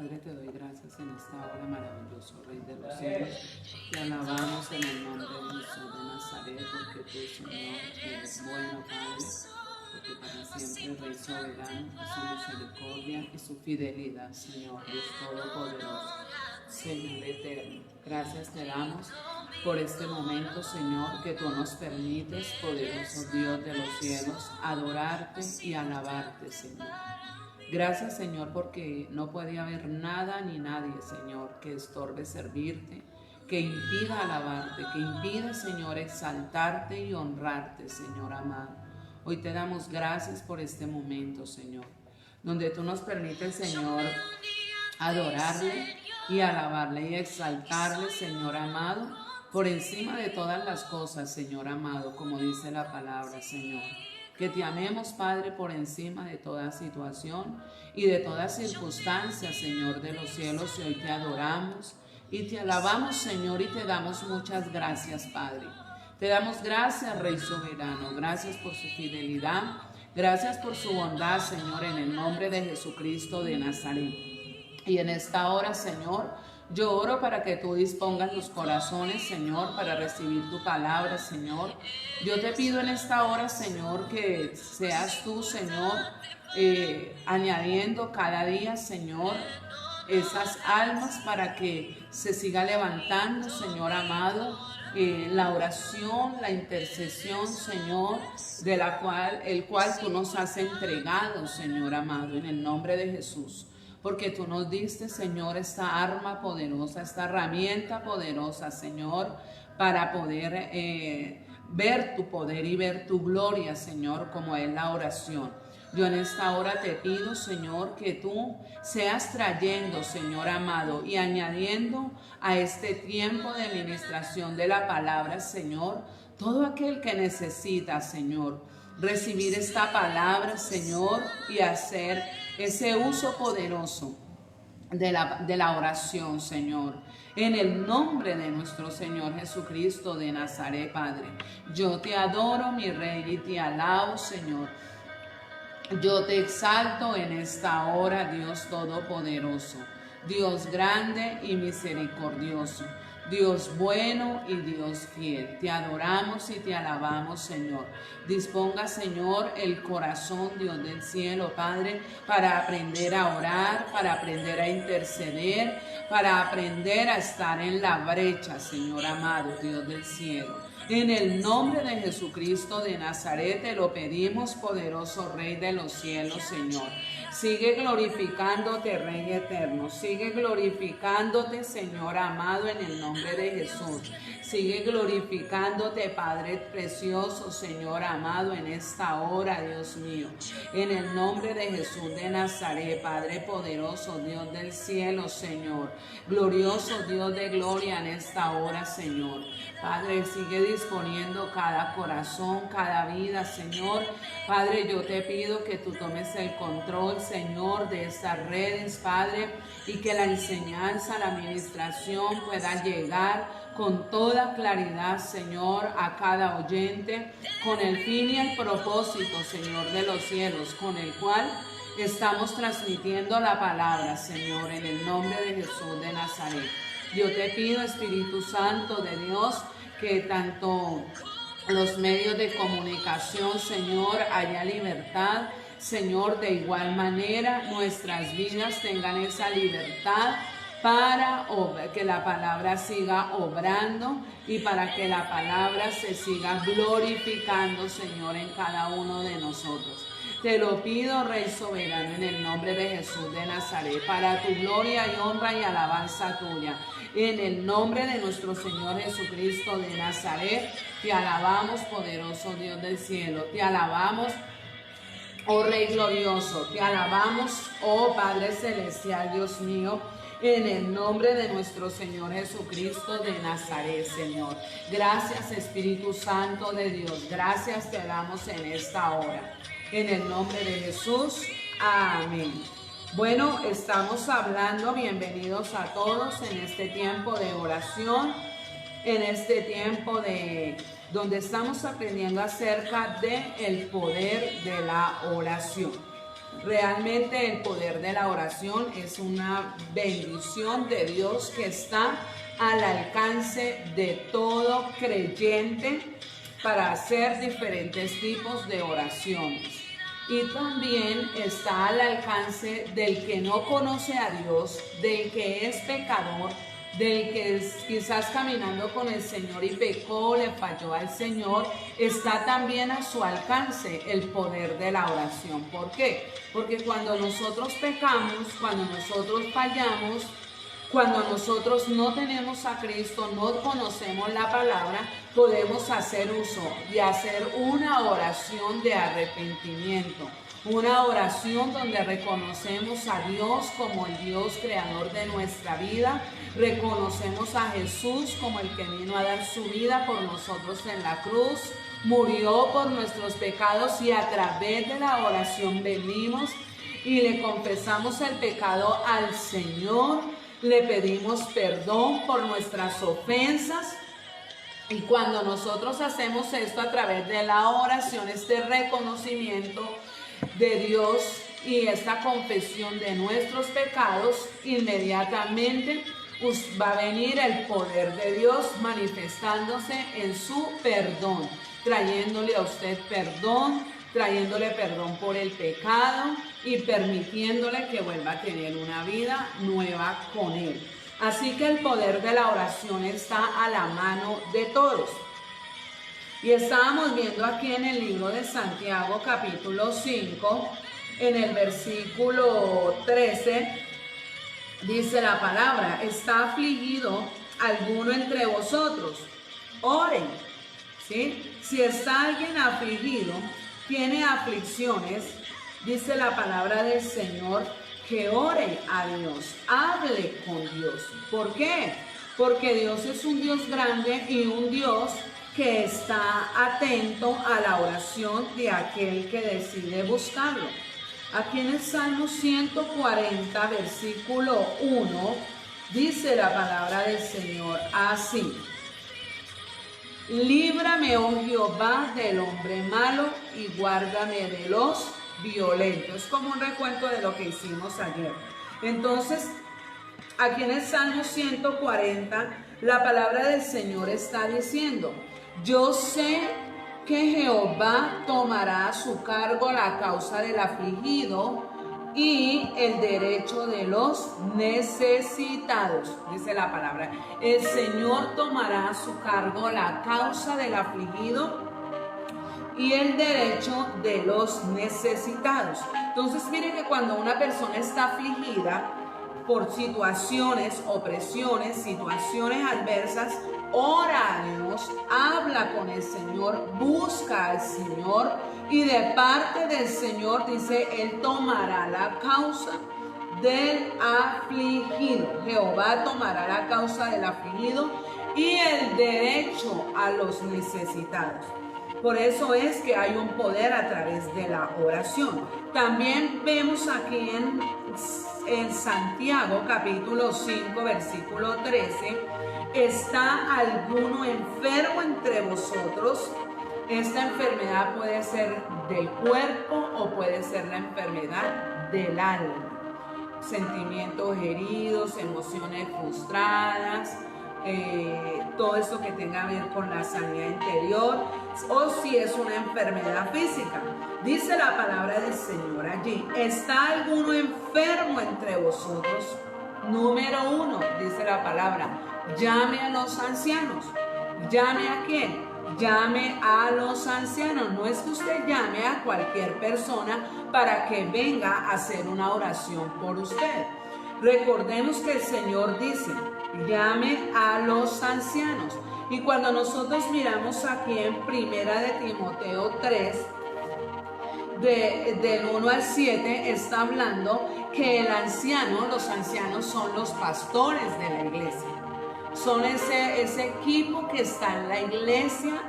Padre, te doy gracias en esta hora, maravilloso Rey de los cielos. Te alabamos en el nombre de Jesús de Nazaret, porque tú, Señor, eres bueno, Padre, porque para siempre Rey soberano, es su misericordia y su fidelidad, Señor, Dios todopoderoso, Señor eterno. Gracias te damos por este momento, Señor, que tú nos permites, poderoso Dios de los cielos, adorarte y alabarte, Señor. Gracias, Señor, porque no puede haber nada ni nadie, Señor, que estorbe servirte, que impida alabarte, que impida, Señor, exaltarte y honrarte, Señor amado. Hoy te damos gracias por este momento, Señor, donde tú nos permites, Señor, adorarle y alabarle y exaltarle, Señor amado, por encima de todas las cosas, Señor amado, como dice la palabra, Señor. Que te amemos, Padre, por encima de toda situación y de toda circunstancia, Señor de los cielos, y hoy te adoramos y te alabamos, Señor, y te damos muchas gracias, Padre. Te damos gracias, Rey soberano, gracias por su fidelidad, gracias por su bondad, Señor, en el nombre de Jesucristo de Nazaret. Y en esta hora, Señor, yo oro para que tú dispongas los corazones, Señor, para recibir tu palabra, Señor. Yo te pido en esta hora, Señor, que seas tú, Señor, añadiendo cada día, Señor, esas almas para que se siga levantando, Señor amado, la oración, la intercesión, Señor, el cual tú nos has entregado, Señor amado, en el nombre de Jesús. Porque tú nos diste, Señor, esta arma poderosa, esta herramienta poderosa, Señor, para poder ver tu poder y ver tu gloria, Señor, como es la oración. Yo en esta hora te pido, Señor, que tú seas trayendo, Señor amado, y añadiendo a este tiempo de administración de la palabra, Señor, todo aquel que necesita, Señor, recibir esta palabra, Señor, y hacer ese uso poderoso de la oración, Señor. En el nombre de nuestro Señor Jesucristo de Nazaret, Padre. Yo te adoro, mi Rey, y te alabo, Señor. Yo te exalto en esta hora, Dios Todopoderoso, Dios grande y misericordioso, Dios bueno y Dios fiel. Te adoramos y te alabamos, Señor. Disponga, Señor, el corazón, Dios del cielo, Padre, para aprender a orar, para aprender a interceder, para aprender a estar en la brecha, Señor amado, Dios del cielo. En el nombre de Jesucristo de Nazaret te lo pedimos, poderoso Rey de los cielos, Señor. Sigue glorificándote, Rey eterno. Sigue glorificándote, Señor amado, en el nombre de Jesús. Sigue glorificándote, Padre precioso, Señor amado, en esta hora, Dios mío. En el nombre de Jesús de Nazaret, Padre poderoso, Dios del cielo, Señor. Glorioso Dios de gloria en esta hora, Señor. Padre, sigue disponiendo cada corazón, cada vida, Señor. Padre, yo te pido que tú tomes el control, Señor, de estas redes, Padre, y que la enseñanza, la administración pueda llegar con toda claridad, Señor, a cada oyente, con el fin y el propósito, Señor de los cielos, con el cual estamos transmitiendo la palabra, Señor, en el nombre de Jesús de Nazaret. Yo te pido, Espíritu Santo de Dios, que tanto los medios de comunicación, Señor, haya libertad. Señor, de igual manera, nuestras vidas tengan esa libertad para que la palabra siga obrando y para que la palabra se siga glorificando, Señor, en cada uno de nosotros. Te lo pido, Rey soberano, en el nombre de Jesús de Nazaret, para tu gloria y honra y alabanza tuya. En el nombre de nuestro Señor Jesucristo de Nazaret, te alabamos, poderoso Dios del cielo. Te alabamos, oh Rey glorioso. Te alabamos, oh Padre celestial, Dios mío. En el nombre de nuestro Señor Jesucristo de Nazaret, Señor. Gracias, Espíritu Santo de Dios. Gracias te damos en esta hora. En el nombre de Jesús. Amén. Bueno, estamos hablando, bienvenidos a todos en este tiempo de oración, en este tiempo donde estamos aprendiendo acerca del poder de la oración. Realmente el poder de la oración es una bendición de Dios que está al alcance de todo creyente para hacer diferentes tipos de oraciones. Y también está al alcance del que no conoce a Dios, del que es pecador, del que es quizás caminando con el Señor y pecó, le falló al Señor. Está también a su alcance el poder de la oración. ¿Por qué? Porque cuando nosotros pecamos, cuando nosotros fallamos, cuando nosotros no tenemos a Cristo, no conocemos la palabra, podemos hacer uso de hacer una oración de arrepentimiento. Una oración donde reconocemos a Dios como el Dios creador de nuestra vida. Reconocemos a Jesús como el que vino a dar su vida por nosotros en la cruz. Murió por nuestros pecados y a través de la oración venimos y le confesamos el pecado al Señor. Le pedimos perdón por nuestras ofensas. Y cuando nosotros hacemos esto a través de la oración, este reconocimiento de Dios y esta confesión de nuestros pecados, inmediatamente va a venir el poder de Dios manifestándose en su perdón, trayéndole a usted perdón, trayéndole perdón por el pecado y permitiéndole que vuelva a tener una vida nueva con Él. Así que el poder de la oración está a la mano de todos. Y estábamos viendo aquí en el libro de Santiago, capítulo 5, en el versículo 13, dice la palabra: ¿está afligido alguno entre vosotros? Oren. ¿Sí? Si está alguien afligido, tiene aflicciones, dice la palabra del Señor, que ore a Dios, hable con Dios. ¿Por qué? Porque Dios es un Dios grande y un Dios que está atento a la oración de aquel que decide buscarlo. Aquí en el Salmo 140, versículo 1, dice la palabra del Señor así: líbrame, oh Jehová, del hombre malo y guárdame de los violentos. Es como un recuento de lo que hicimos ayer. Entonces, aquí en el Salmo 140, la palabra del Señor está diciendo: yo sé que Jehová tomará a su cargo la causa del afligido y el derecho de los necesitados. Dice la palabra, el Señor tomará a su cargo la causa del afligido y el derecho de los necesitados. Entonces, miren que cuando una persona está afligida por situaciones, opresiones, situaciones adversas, ora a Dios, habla con el Señor, busca al Señor, y de parte del Señor, dice, Él tomará la causa del afligido. Jehová tomará la causa del afligido y el derecho a los necesitados. Por eso es que hay un poder a través de la oración. También vemos aquí en Santiago capítulo 5 versículo 13, ¿está alguno enfermo entre vosotros? Esta enfermedad puede ser del cuerpo o puede ser la enfermedad del alma. Sentimientos heridos, emociones frustradas, todo esto que tenga que ver con la sanidad interior, o si es una enfermedad física. Dice la palabra del Señor allí, ¿está alguno enfermo entre vosotros? Número 1, dice la palabra, llame a los ancianos. ¿Llame a quién? Llame a los ancianos. No es que usted llame a cualquier persona para que venga a hacer una oración por usted. Recordemos que el Señor dice, llame a los ancianos. Y cuando nosotros miramos aquí en Primera de Timoteo 3, del 1 al 7, está hablando que el anciano, los ancianos son los pastores de la iglesia. Son ese equipo que está en la iglesia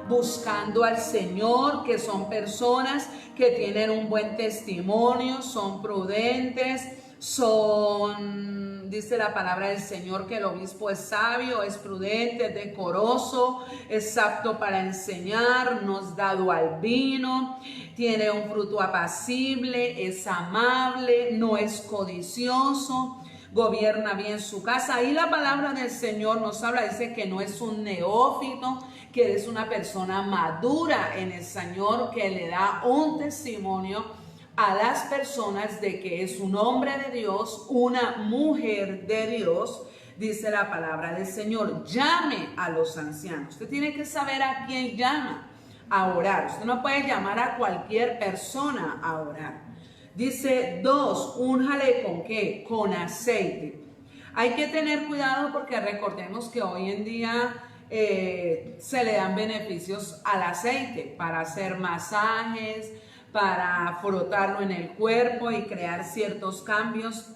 buscando al Señor, que son personas que tienen un buen testimonio, son prudentes, dice la palabra del Señor, que el obispo es sabio, es prudente, es decoroso, es apto para enseñar, no es dado al vino, tiene un fruto apacible, es amable, no es codicioso, gobierna bien su casa. Ahí la palabra del Señor nos habla, dice que no es un neófito, que es una persona madura en el Señor, que le da un testimonio a las personas de que es un hombre de Dios, una mujer de Dios. Dice la palabra del Señor, llame a los ancianos. Usted tiene que saber a quién llama a orar. Usted no puede llamar a cualquier persona a orar. Dice 2, únjale ¿con qué? Con aceite. Hay que tener cuidado porque recordemos que hoy en día se le dan beneficios al aceite para hacer masajes, para frotarlo en el cuerpo y crear ciertos cambios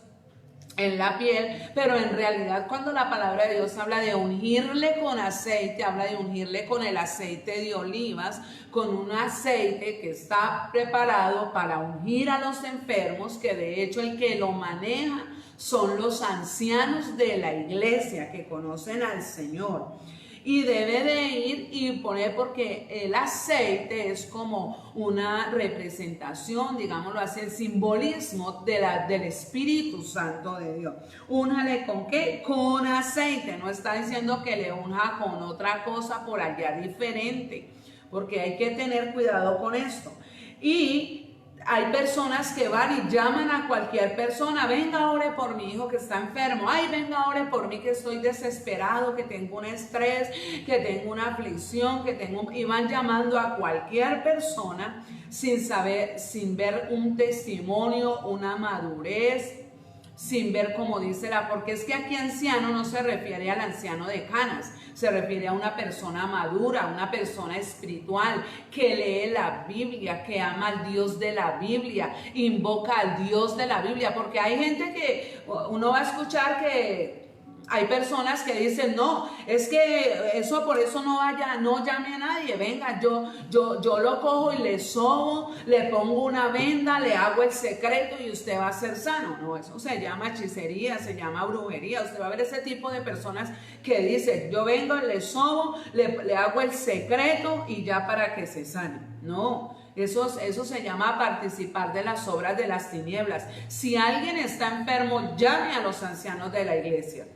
en la piel, pero en realidad cuando la palabra de Dios habla de ungirle con aceite, habla de ungirle con el aceite de olivas, con un aceite que está preparado para ungir a los enfermos, que de hecho el que lo maneja son los ancianos de la iglesia que conocen al Señor. Y debe de ir y poner, porque el aceite es como una representación, digámoslo así, el simbolismo del Espíritu Santo de Dios. Únjale ¿con qué? Con aceite. No está diciendo que le unja con otra cosa por allá diferente, porque hay que tener cuidado con esto. Y hay personas que van y llaman a cualquier persona, venga, ore por mi hijo que está enfermo, ay, venga, ore por mí que estoy desesperado, que tengo un estrés, que tengo una aflicción, y van llamando a cualquier persona sin saber, sin ver un testimonio, una madurez, sin ver como dice porque es que aquí anciano no se refiere al anciano de canas, se refiere a una persona madura, una persona espiritual que lee la Biblia, que ama al Dios de la Biblia, invoca al Dios de la Biblia, porque hay gente que uno va a escuchar que hay personas que dicen, no, es que eso por eso no llame a nadie, venga, yo lo cojo y le sobo, le pongo una venda, le hago el secreto y usted va a ser sano. No, eso se llama hechicería, se llama brujería. Usted va a ver ese tipo de personas que dicen, yo vengo, le sobo, le hago el secreto y ya para que se sane. No. Eso se llama participar de las obras de las tinieblas. Si alguien está enfermo, llame a los ancianos de la iglesia.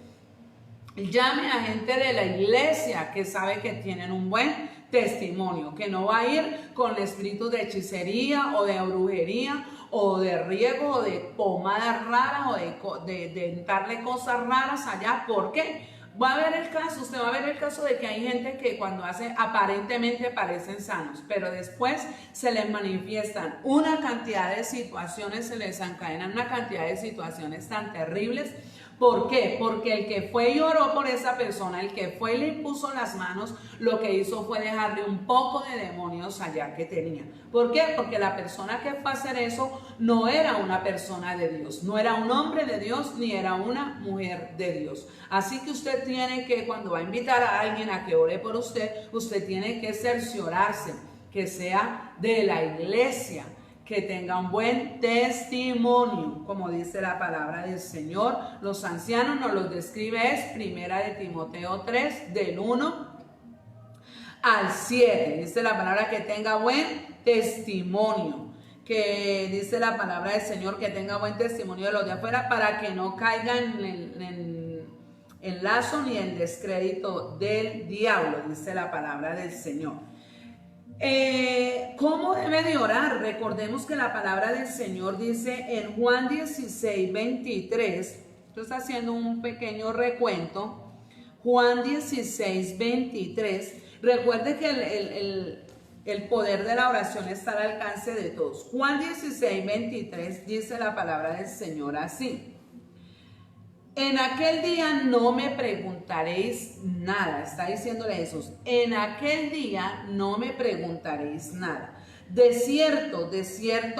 Llame a gente de la iglesia que sabe que tienen un buen testimonio, que no va a ir con espíritus de hechicería o de brujería o de riego o de pomadas raras o de darle cosas raras allá. ¿Por qué? Va a ver el caso, usted va a ver el caso de que hay gente que cuando hace aparentemente parecen sanos, pero después se les manifiestan una cantidad de situaciones, se les encadenan una cantidad de situaciones tan terribles. ¿Por qué? Porque el que fue y oró por esa persona, el que fue y le impuso las manos, lo que hizo fue dejarle un poco de demonios allá que tenía. ¿Por qué? Porque la persona que fue a hacer eso no era una persona de Dios, no era un hombre de Dios, ni era una mujer de Dios. Así que usted tiene que, cuando va a invitar a alguien a que ore por usted, usted tiene que cerciorarse que sea de la iglesia, que tenga un buen testimonio, como dice la palabra del Señor. Los ancianos nos los describe, es Primera de Timoteo 3, del 1 al 7. Dice la palabra que tenga buen testimonio, que dice la palabra del Señor que tenga buen testimonio de los de afuera, para que no caigan en lazo ni en descrédito del diablo, dice la palabra del Señor. ¿Cómo debe de orar? Recordemos que la palabra del Señor dice en Juan 16, 23, esto está haciendo un pequeño recuento, Juan 16, 23, recuerde que el poder de la oración está al alcance de todos. Juan 16, 23 dice la palabra del Señor así: en aquel día no me preguntaréis nada. Está diciéndole a Jesús, en aquel día no me preguntaréis nada. De cierto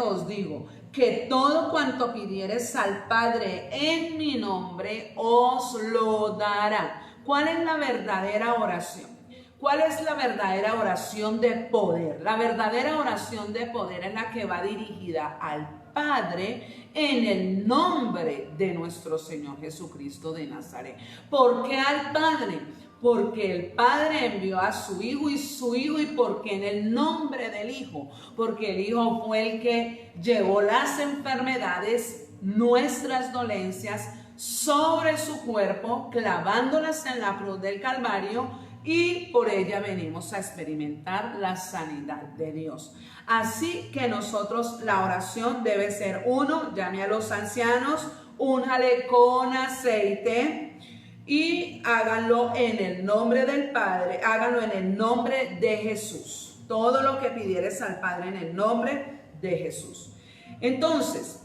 os digo, que todo cuanto pidiereis al Padre en mi nombre, os lo dará. ¿Cuál es la verdadera oración? ¿Cuál es la verdadera oración de poder? La verdadera oración de poder es la que va dirigida al Padre en el nombre de nuestro Señor Jesucristo de Nazaret. ¿Por qué al Padre? Porque el Padre envió a su Hijo y porque en el nombre del Hijo, porque el Hijo fue el que llevó las enfermedades, nuestras dolencias, sobre su cuerpo, clavándolas en la cruz del Calvario, y por ella venimos a experimentar la sanidad de Dios. Así que nosotros, la oración debe ser: uno, llame a los ancianos, únjale con aceite y háganlo en el nombre del Padre, háganlo en el nombre de Jesús. Todo lo que pidieres al Padre en el nombre de Jesús. Entonces,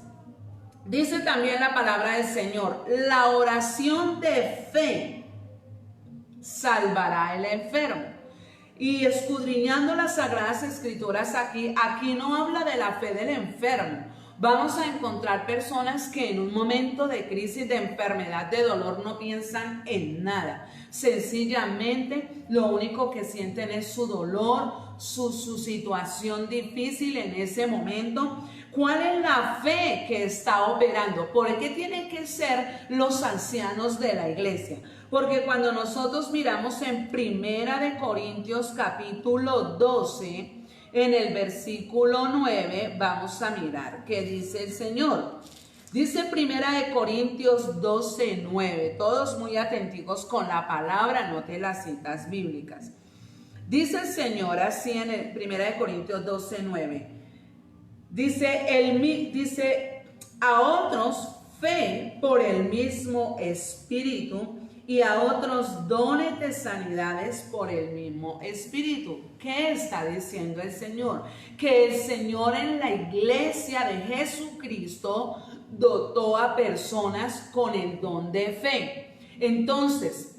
dice también la palabra del Señor: la oración de fe salvará al enfermo. Y escudriñando las Sagradas Escrituras, aquí no habla de la fe del enfermo. Vamos a encontrar personas que en un momento de crisis, de enfermedad, de dolor, no piensan en nada. Sencillamente lo único que sienten es su dolor, su situación difícil en ese momento. ¿Cuál es la fe que está operando? ¿Por qué tienen que ser los ancianos de la iglesia? Porque cuando nosotros miramos en Primera de Corintios capítulo 12, en el versículo 9, vamos a mirar qué dice el Señor. Dice Primera de Corintios 12, 9. Todos muy atentos con la palabra, note las citas bíblicas. Dice el Señor así en el Primera de Corintios 12, 9. Dice, a otros fe por el mismo Espíritu, y a otros dones de sanidades por el mismo Espíritu. ¿Qué está diciendo el Señor? Que el Señor en la iglesia de Jesucristo dotó a personas con el don de fe. Entonces,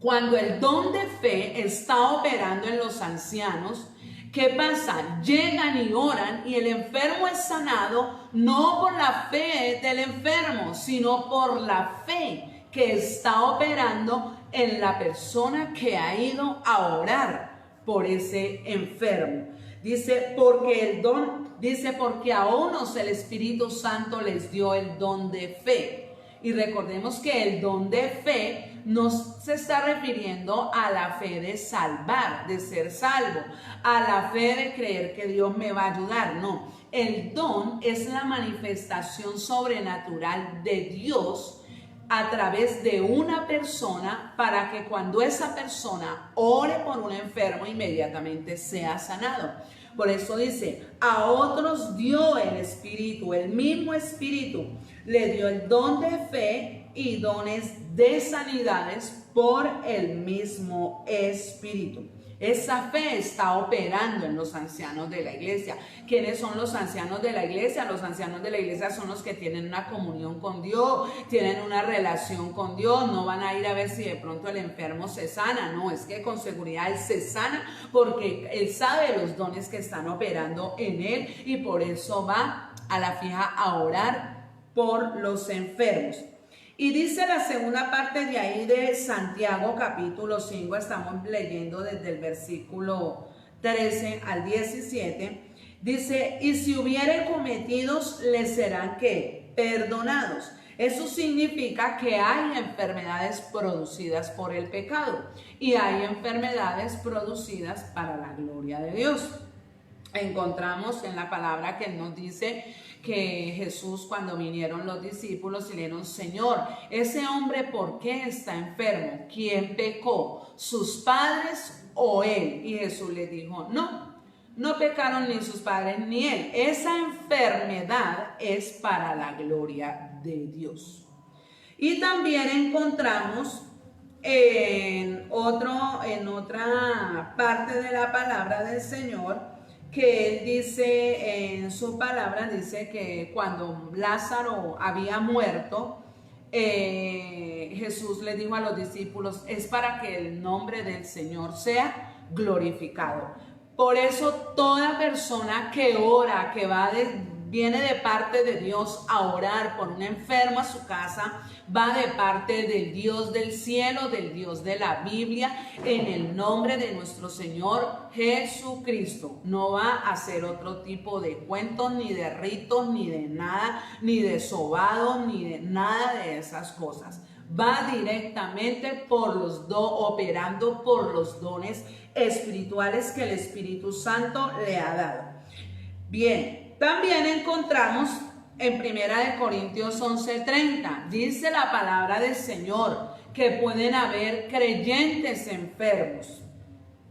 cuando el don de fe está operando en los ancianos, ¿qué pasa? Llegan y oran y el enfermo es sanado no por la fe del enfermo, sino por la fe que está operando en la persona que ha ido a orar por ese enfermo. Dice, porque a unos el Espíritu Santo les dio el don de fe. Y recordemos que el don de fe no se está refiriendo a la fe de salvar, de ser salvo, a la fe de creer que Dios me va a ayudar. No, el don es la manifestación sobrenatural de Dios a través de una persona, para que cuando esa persona ore por un enfermo, inmediatamente sea sanado. Por eso dice, a otros dio el Espíritu, el mismo Espíritu le dio el don de fe y dones de sanidades por el mismo Espíritu. Esa fe está operando en los ancianos de la iglesia. ¿Quiénes son los ancianos de la iglesia? Los ancianos de la iglesia son los que tienen una comunión con Dios, tienen una relación con Dios. No van a ir a ver si de pronto el enfermo se sana. No, es que con seguridad él se sana porque él sabe los dones que están operando en él, y por eso va a la fija a orar por los enfermos. Y dice la segunda parte de ahí de Santiago capítulo 5, estamos leyendo desde el versículo 13 al 17, dice, y si hubiere cometidos, les serán ¿qué? Perdonados. Eso significa que hay enfermedades producidas por el pecado y hay enfermedades producidas para la gloria de Dios. Encontramos en la palabra que nos dice que Jesús, cuando vinieron los discípulos y le dijeron, Señor, ese hombre ¿por qué está enfermo? ¿Quién pecó? ¿Sus padres o él? Y Jesús les dijo, no pecaron ni sus padres ni él. Esa enfermedad es para la gloria de Dios. Y también encontramos en otra parte de la palabra del Señor, que él dice en su palabra, dice que cuando Lázaro había muerto, Jesús le dijo a los discípulos, es para que el nombre del Señor sea glorificado. Por eso toda persona que ora, que va viene de parte de Dios a orar por un enfermo a su casa, va de parte del Dios del cielo, del Dios de la Biblia, en el nombre de nuestro Señor Jesucristo. No va a hacer otro tipo de cuentos, ni de ritos, ni de nada, ni de sobados, ni de nada de esas cosas. Va directamente operando por los dones espirituales que el Espíritu Santo le ha dado. Bien, también encontramos en 1 Corintios 11:30, dice la palabra del Señor que pueden haber creyentes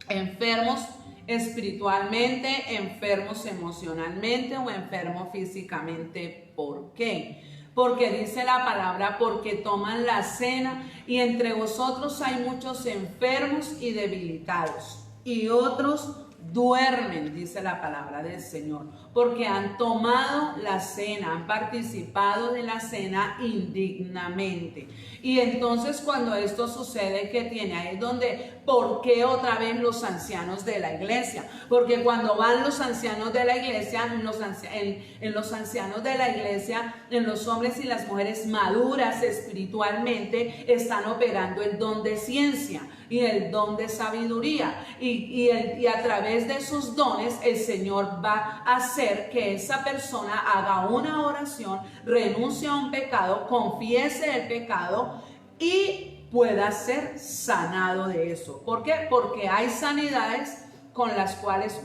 enfermos espiritualmente, enfermos emocionalmente o enfermos físicamente. ¿Por qué? Porque dice la palabra, porque toman la cena y entre vosotros hay muchos enfermos y debilitados y otros duermen, dice la palabra del Señor, porque han tomado la cena, han participado de la cena indignamente. Y entonces cuando esto sucede, ¿qué tiene? Ahí es donde, ¿por qué otra vez los ancianos de la iglesia? Porque cuando van los ancianos de la iglesia, en los ancianos de la iglesia, en los hombres y las mujeres maduras espiritualmente, están operando el don de ciencia y el don de sabiduría, y a través de esos dones el Señor va a hacer que esa persona haga una oración, renuncie a un pecado, confiese el pecado y pueda ser sanado de eso. ¿Por qué? Porque hay sanidades con las cuales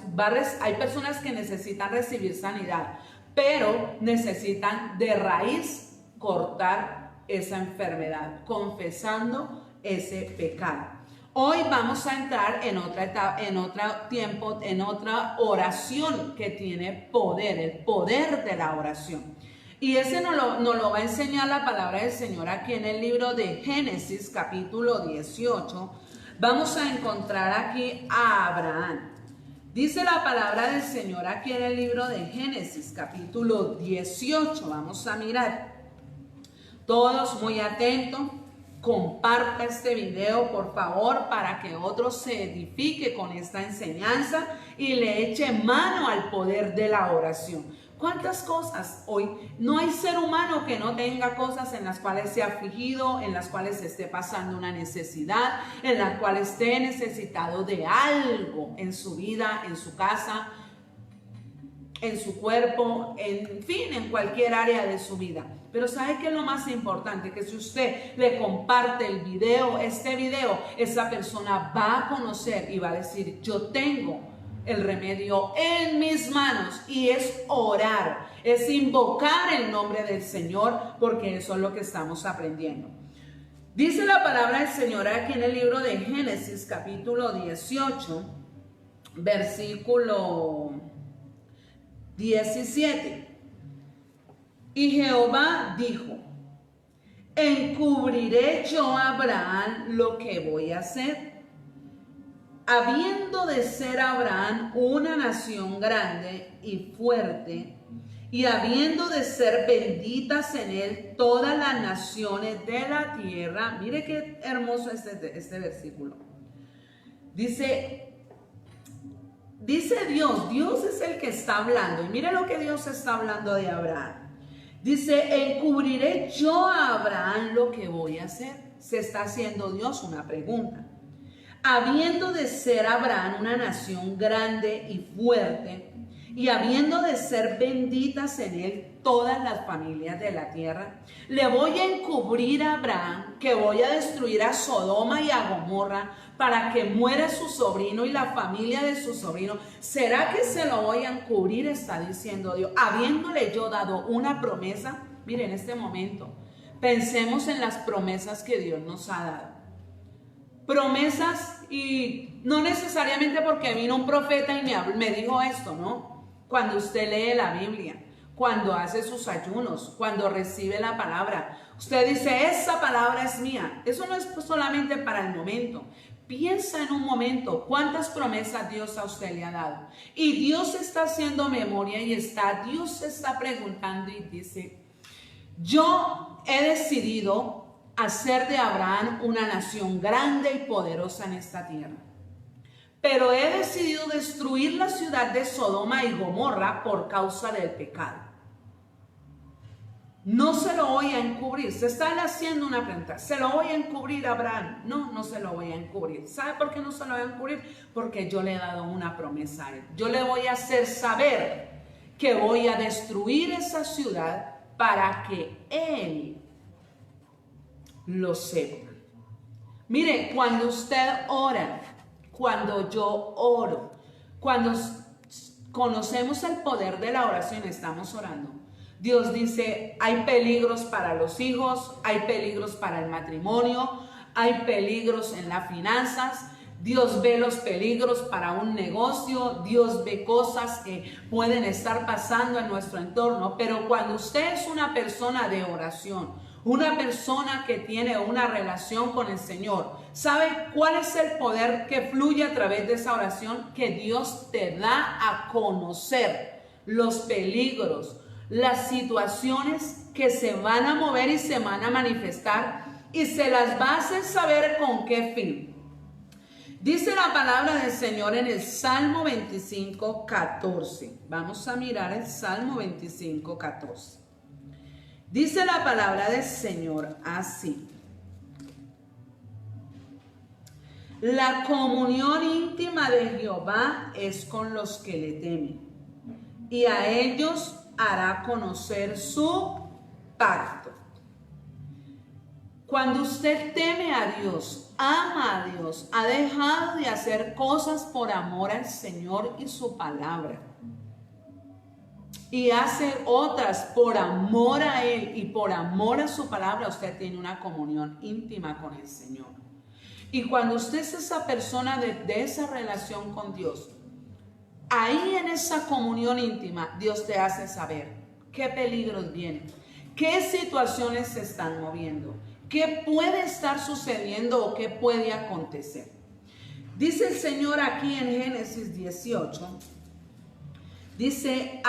hay personas que necesitan recibir sanidad, pero necesitan de raíz cortar esa enfermedad, confesando ese pecado. Hoy vamos a entrar en otra etapa, en otra oración que tiene poder, el poder de la oración. Y ese nos lo va a enseñar la palabra del Señor aquí en el libro de Génesis, capítulo 18. Vamos a encontrar aquí a Abraham. Dice la palabra del Señor aquí en el libro de Génesis, capítulo 18. Vamos a mirar. Todos muy atentos. Comparta este video, por favor, para que otro se edifique con esta enseñanza y le eche mano al poder de la oración. ¿Cuántas cosas hoy? No hay ser humano que no tenga cosas en las cuales sea afligido, en las cuales esté pasando una necesidad, en las cuales esté necesitado de algo en su vida, en su casa, en su cuerpo, en fin, en cualquier área de su vida. Pero ¿sabe qué es lo más importante? Que si usted le comparte el video, esa persona va a conocer y va a decir, yo tengo el remedio en mis manos, y es orar, es invocar el nombre del Señor, porque eso es lo que estamos aprendiendo. Dice la palabra del Señor aquí en el libro de Génesis, capítulo 18, versículo 17. Y Jehová dijo, encubriré yo a Abraham lo que voy a hacer, habiendo de ser Abraham una nación grande y fuerte, y habiendo de ser benditas en él todas las naciones de la tierra. Mire qué hermoso este versículo. Dice Dios es el que está hablando, y mire lo que Dios está hablando de Abraham. Dice, encubriré yo a Abraham lo que voy a hacer. Se está haciendo Dios una pregunta. Habiendo de ser Abraham una nación grande y fuerte, y habiendo de ser benditas en él todas las familias de la tierra, le voy a encubrir a Abraham que voy a destruir a Sodoma y a Gomorra para que muera su sobrino y la familia de su sobrino. ¿Será que se lo voy a encubrir? Está diciendo Dios, habiéndole yo dado una promesa. Miren, en este momento pensemos en las promesas que Dios nos ha dado. Promesas, y no necesariamente porque vino un profeta y me dijo esto, ¿no? Cuando usted lee la Biblia, cuando hace sus ayunos, cuando recibe la palabra, usted dice, esa palabra es mía. Eso no es solamente para el momento. Piensa en un momento cuántas promesas Dios a usted le ha dado. Y Dios está haciendo memoria y Dios se está preguntando y dice, yo he decidido hacer de Abraham una nación grande y poderosa en esta tierra. Pero he decidido destruir la ciudad de Sodoma y Gomorra por causa del pecado. No se lo voy a encubrir. Se está haciendo una pregunta. ¿Se lo voy a encubrir a Abraham? No, no se lo voy a encubrir. ¿Sabe por qué no se lo voy a encubrir? Porque yo le he dado una promesa a él. Yo le voy a hacer saber que voy a destruir esa ciudad para que él lo sepa. Mire, cuando usted ora, cuando yo oro, cuando conocemos el poder de la oración, estamos orando. Dios dice, hay peligros para los hijos, hay peligros para el matrimonio, hay peligros en las finanzas. Dios ve los peligros para un negocio, Dios ve cosas que pueden estar pasando en nuestro entorno. Pero cuando usted es una persona de oración, una persona que tiene una relación con el Señor, ¿sabe cuál es el poder que fluye a través de esa oración? Que Dios te da a conocer los peligros, las situaciones que se van a mover y se van a manifestar, y se las va a hacer saber con qué fin. Dice la palabra del Señor en el Salmo 25, 14. Vamos a mirar el Salmo 25, 14. Dice la palabra del Señor así: la comunión íntima de Jehová es con los que le temen, y a ellos hará conocer su pacto. Cuando usted teme a Dios, ama a Dios, ha dejado de hacer cosas por amor al Señor y su palabra, y hace otras por amor a Él y por amor a su palabra, usted tiene una comunión íntima con el Señor. Y cuando usted es esa persona de esa relación con Dios, ahí en esa comunión íntima, Dios te hace saber qué peligros vienen, qué situaciones se están moviendo, qué puede estar sucediendo o qué puede acontecer. Dice el Señor aquí en Génesis 18, dice,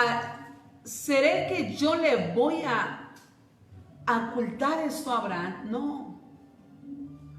¿seré que yo le voy a ocultar esto a Abraham? No.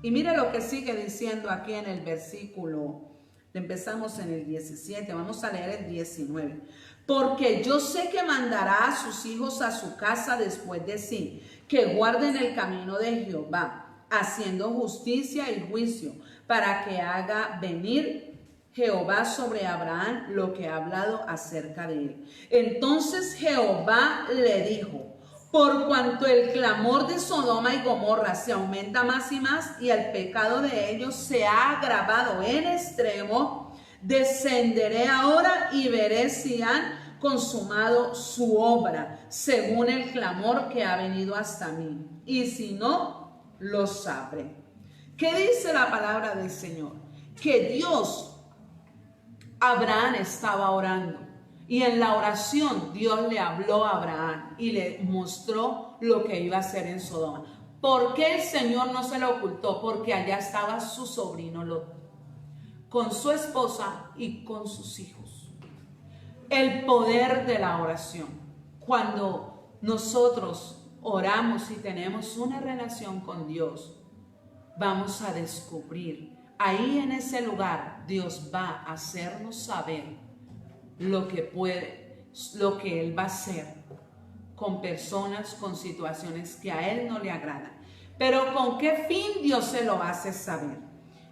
Y mire lo que sigue diciendo aquí en el versículo. Empezamos en el 17, vamos a leer el 19. Porque yo sé que mandará a sus hijos a su casa después de sí, que guarden el camino de Jehová, haciendo justicia y juicio, para que haga venir Jehová sobre Abraham lo que ha hablado acerca de él. Entonces Jehová le dijo, por cuanto el clamor de Sodoma y Gomorra se aumenta más y más, y el pecado de ellos se ha agravado en extremo, descenderé ahora y veré si han consumado su obra, según el clamor que ha venido hasta mí. Y si no, lo sabré. ¿Qué dice la palabra del Señor? Que Dios, Abraham estaba orando. Y en la oración Dios le habló a Abraham y le mostró lo que iba a hacer en Sodoma. ¿Por qué el Señor no se lo ocultó? Porque allá estaba su sobrino Lot, con su esposa y con sus hijos. El poder de la oración. Cuando nosotros oramos y tenemos una relación con Dios, vamos a descubrir, ahí en ese lugar, Dios va a hacernos saber lo que puede, lo que Él va a hacer con personas, con situaciones que a Él no le agradan. Pero ¿con qué fin Dios se lo hace saber?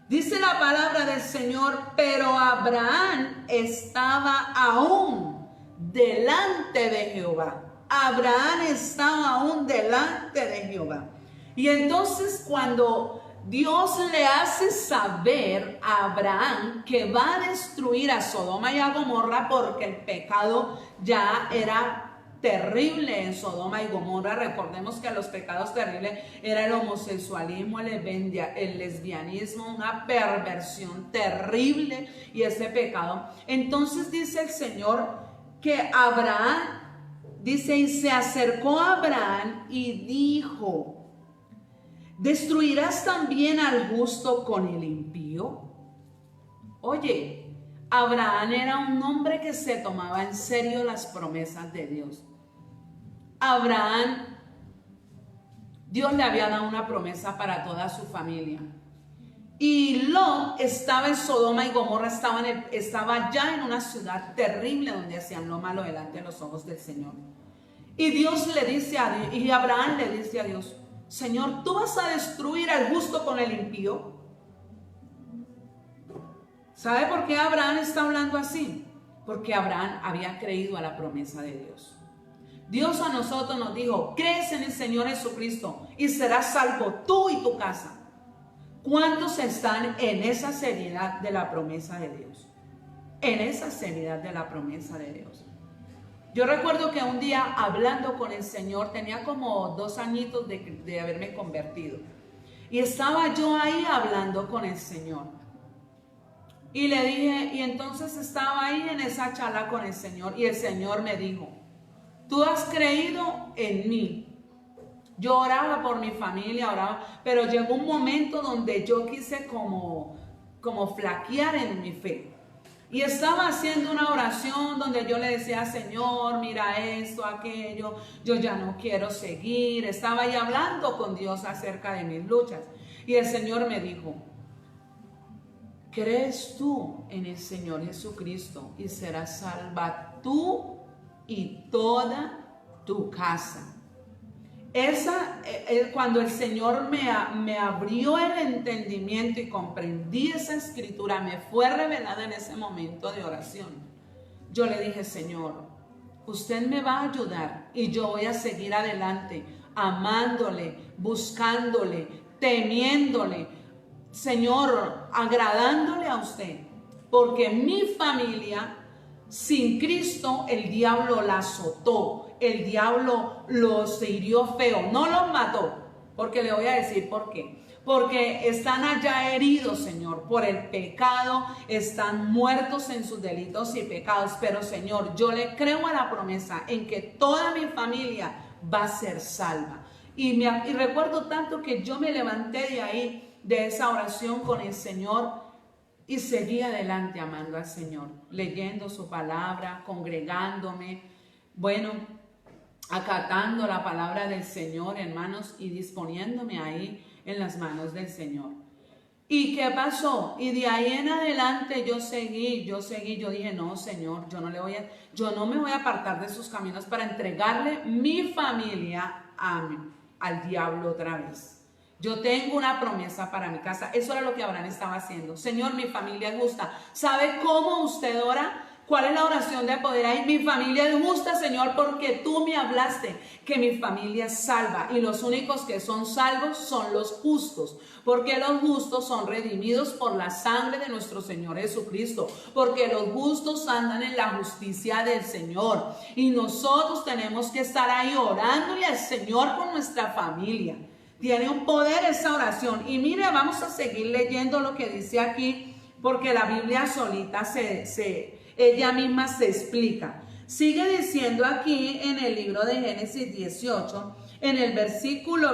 Dice la palabra del Señor, pero Abraham estaba aún delante de Jehová. Abraham estaba aún delante de Jehová. Y entonces cuando Dios le hace saber a Abraham que va a destruir a Sodoma y a Gomorra, porque el pecado ya era terrible en Sodoma y Gomorra. Recordemos que los pecados terribles era el homosexualismo, el lesbianismo, una perversión terrible, y ese pecado. Entonces dice el Señor que Abraham, dice, y se acercó a Abraham y dijo, ¿destruirás también al justo con el impío? Oye, Abraham era un hombre que se tomaba en serio las promesas de Dios. Abraham, Dios le había dado una promesa para toda su familia. Y Lot estaba en Sodoma y Gomorra, estaba ya en una ciudad terrible donde hacían lo malo delante de los ojos del Señor. Y Dios le dice y Abraham le dice a Dios: Señor, ¿tú vas a destruir al justo con el impío? ¿Sabe por qué Abraham está hablando así? Porque Abraham había creído a la promesa de Dios. Dios a nosotros nos dijo: crees en el Señor Jesucristo y serás salvo tú y tu casa. ¿Cuántos están en esa seriedad de la promesa de Dios? En esa seriedad de la promesa de Dios. Yo recuerdo que un día hablando con el Señor, tenía como 2 añitos de haberme convertido. Y estaba yo ahí hablando con el Señor. Y le dije, y entonces estaba ahí en esa charla con el Señor. Y el Señor me dijo: tú has creído en mí. Yo oraba por mi familia, oraba, pero llegó un momento donde yo quise como flaquear en mi fe. Y estaba haciendo una oración donde yo le decía: Señor, mira esto, aquello, yo ya no quiero seguir. Estaba ahí hablando con Dios acerca de mis luchas. Y el Señor me dijo: ¿crees tú en el Señor Jesucristo y serás salva tú y toda tu casa? Cuando el Señor me abrió el entendimiento y comprendí esa escritura, me fue revelada en ese momento de oración. Yo le dije: Señor, usted me va a ayudar y yo voy a seguir adelante, amándole, buscándole, temiéndole, Señor, agradándole a usted, porque mi familia, sin Cristo, el diablo la azotó. El diablo los hirió feo, no los mató, porque le voy a decir por qué. Porque están allá heridos, Señor, por el pecado, están muertos en sus delitos y pecados. Pero, Señor, yo le creo a la promesa en que toda mi familia va a ser salva. Y recuerdo tanto que yo me levanté de ahí, de esa oración con el Señor, y seguí adelante amando al Señor, leyendo su palabra, congregándome, bueno, acatando la palabra del Señor, hermanos, y disponiéndome ahí en las manos del Señor. ¿Y qué pasó? Y de ahí en adelante yo seguí, yo dije: no, Señor, yo no me voy a apartar de sus caminos para entregarle mi familia al diablo otra vez. Yo tengo una promesa para mi casa. Eso era lo que Abraham estaba haciendo. Señor, mi familia es justa. ¿Sabe cómo usted ora? ¿Cuál es la oración de poder? Ay, mi familia es justa, Señor, porque tú me hablaste que mi familia es salva. Y los únicos que son salvos son los justos. Porque los justos son redimidos por la sangre de nuestro Señor Jesucristo. Porque los justos andan en la justicia del Señor. Y nosotros tenemos que estar ahí orándole al Señor con nuestra familia. Tiene un poder esa oración. Y mire, vamos a seguir leyendo lo que dice aquí, porque la Biblia solita ella misma se explica. Sigue diciendo aquí en el libro de Génesis 18, en el versículo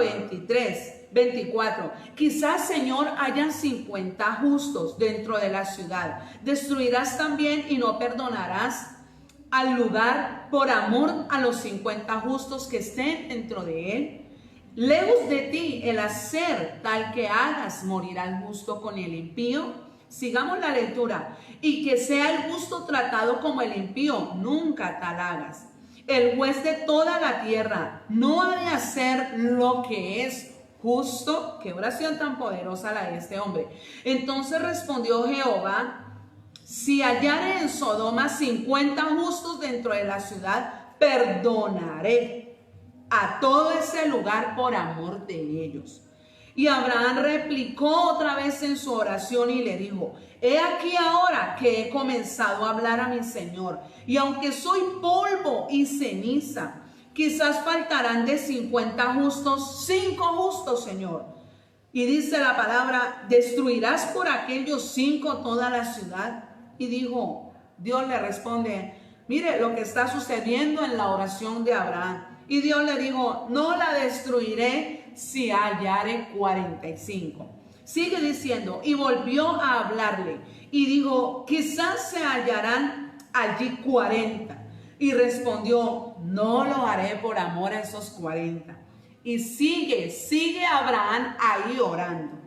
24. Quizás, Señor, hayan 50 justos dentro de la ciudad. Destruirás también y no perdonarás al lugar por amor a los 50 justos que estén dentro de él. Lejos de ti el hacer tal que hagas morir al justo con el impío. Sigamos la lectura. Y que sea el justo tratado como el impío, nunca tal hagas. El juez de toda la tierra no ha de hacer lo que es justo. Qué oración tan poderosa la de este hombre. Entonces respondió Jehová: si hallare en Sodoma 50 justos dentro de la ciudad, perdonaré a todo ese lugar por amor de ellos. Y Abraham replicó otra vez en su oración y le dijo: he aquí ahora que he comenzado a hablar a mi Señor, y aunque soy polvo y ceniza, quizás faltarán de 50 justos 5 justos, Señor. Y dice la palabra: destruirás por aquellos 5 toda la ciudad. Y dijo, Dios le responde, mire lo que está sucediendo en la oración de Abraham. Y Dios le dijo: no la destruiré si hallare 45. Sigue diciendo: y volvió a hablarle y dijo: quizás se hallarán allí 40. Y respondió: no lo haré por amor a esos 40. Y sigue Abraham ahí orando.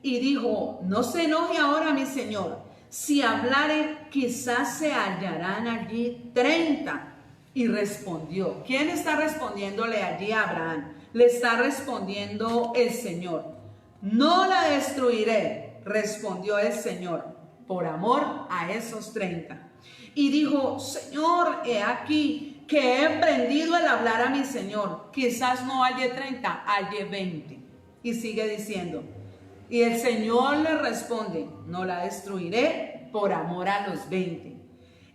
Y dijo: no se enoje ahora mi señor, si hablare, quizás se hallarán allí 30. Y respondió. ¿Quién está respondiéndole allí a Abraham? Le está respondiendo el Señor. No la destruiré, respondió el Señor, por amor a esos 30. Y dijo, Señor, he aquí que he emprendido el hablar a mi Señor. Quizás no halle 30, halle 20. Y sigue diciendo. Y el Señor le responde, no la destruiré por amor a los 20.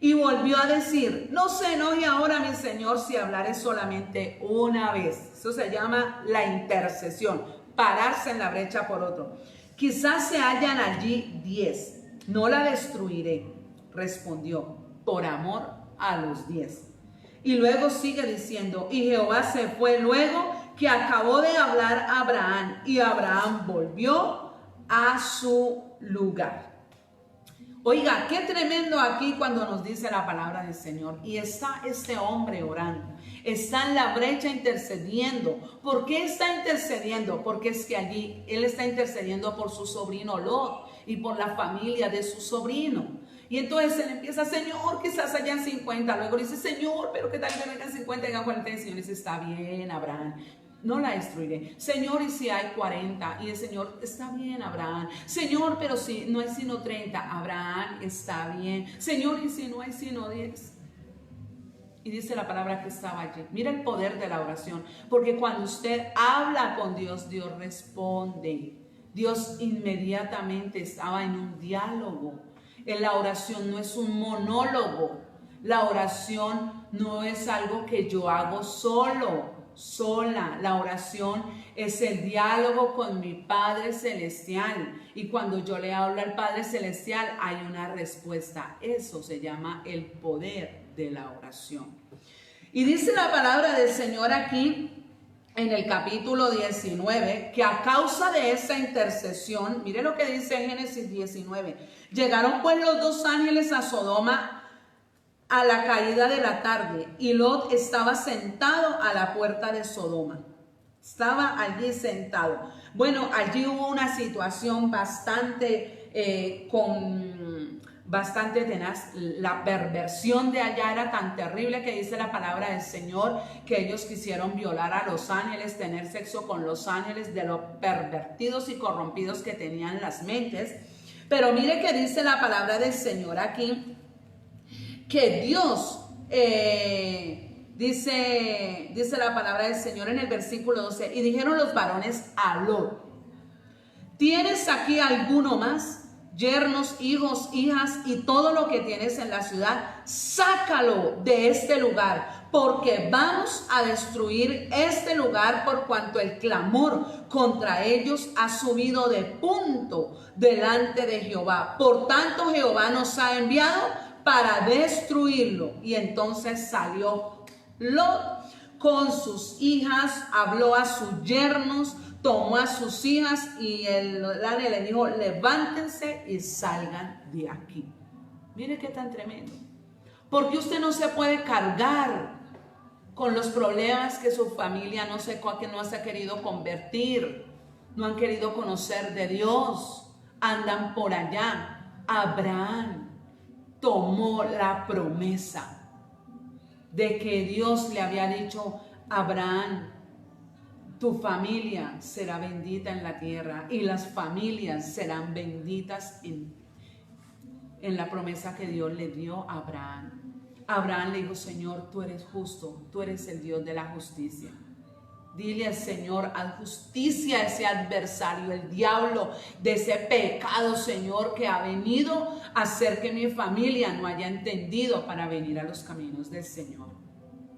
Y volvió a decir, no se enoje ahora mi Señor si hablaré solamente una vez. Eso se llama la intercesión, pararse en la brecha por otro. Quizás se hallan allí 10. No la destruiré, respondió, por amor a los 10. Y luego sigue diciendo, y Jehová se fue luego que acabó de hablar a Abraham, y Abraham volvió a su lugar. Oiga, qué tremendo aquí cuando nos dice la palabra del Señor. Y está este hombre orando, está en la brecha intercediendo. ¿Por qué está intercediendo? Porque es que allí él está intercediendo por su sobrino Lot y por la familia de su sobrino. Y entonces él empieza, Señor, quizás hayan 50. Luego dice, Señor, pero que tal que vengan 50 y hagan 40. Y el Señor dice, está bien, Abraham, no la destruiré. Señor, y si hay 40. Y el Señor, está bien, Abraham. Señor, pero si no hay sino 30. Abraham, está bien. Señor, y si no hay sino 10. Y dice la palabra que estaba allí. Mira el poder de la oración. Porque cuando usted habla con Dios, Dios responde. Dios inmediatamente estaba en un diálogo. La oración no es un monólogo. La oración no es algo que yo hago sola. La oración es el diálogo con mi Padre Celestial. Y cuando yo le hablo al Padre Celestial, hay una respuesta. Eso se llama el poder de la oración. Y dice la palabra del Señor aquí en el capítulo 19, que a causa de esa intercesión, mire lo que dice en Génesis 19, llegaron pues los 2 ángeles a Sodoma a la caída de la tarde, y Lot estaba sentado a la puerta de Sodoma. Estaba allí sentado. Bueno, allí hubo una situación bastante tenaz. La perversión de allá era tan terrible que dice la palabra del Señor que ellos quisieron violar a los ángeles, tener sexo con los ángeles, de lo pervertidos y corrompidos que tenían las mentes. Pero mire que dice la palabra del Señor aquí, que Dios, dice la palabra del Señor en el versículo 12, y dijeron los varones a Lot, ¿tienes aquí alguno más? Yernos, hijos, hijas y todo lo que tienes en la ciudad, sácalo de este lugar, porque vamos a destruir este lugar por cuanto el clamor contra ellos ha subido de punto delante de Jehová. Por tanto, Jehová nos ha enviado para destruirlo. Y entonces salió Lot con sus hijas, habló a sus yernos, tomó a sus hijas y el ángel le dijo, levántense y salgan de aquí. Mire qué tan tremendo. Porque usted no se puede cargar con los problemas que su familia no se ha querido convertir, no han querido conocer de Dios, andan por allá. Abraham tomó la promesa de que Dios le había dicho, Abraham, tu familia será bendita en la tierra y las familias serán benditas en la promesa que Dios le dio a Abraham. Abraham le dijo, Señor, tú eres justo, tú eres el Dios de la justicia. Dile al Señor, haz justicia a ese adversario, el diablo, de ese pecado, Señor, que ha venido a hacer que mi familia no haya entendido para venir a los caminos del Señor.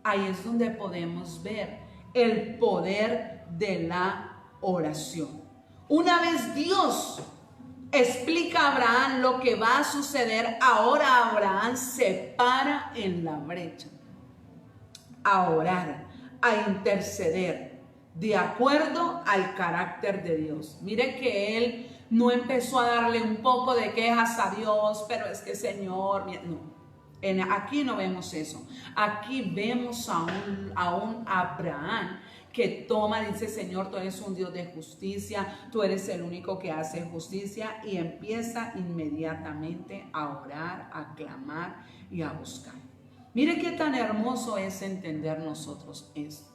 Ahí es donde podemos ver el poder de la oración. Una vez Dios explica a Abraham lo que va a suceder, ahora Abraham se para en la brecha a orar, a interceder de acuerdo al carácter de Dios. Mire que él no empezó a darle un poco de quejas a Dios, pero es que Señor, no. Aquí no vemos eso. Aquí vemos a un Abraham que toma, dice, Señor, tú eres un Dios de justicia, tú eres el único que hace justicia, y empieza inmediatamente a orar, a clamar y a buscar. Mire qué tan hermoso es entender nosotros esto.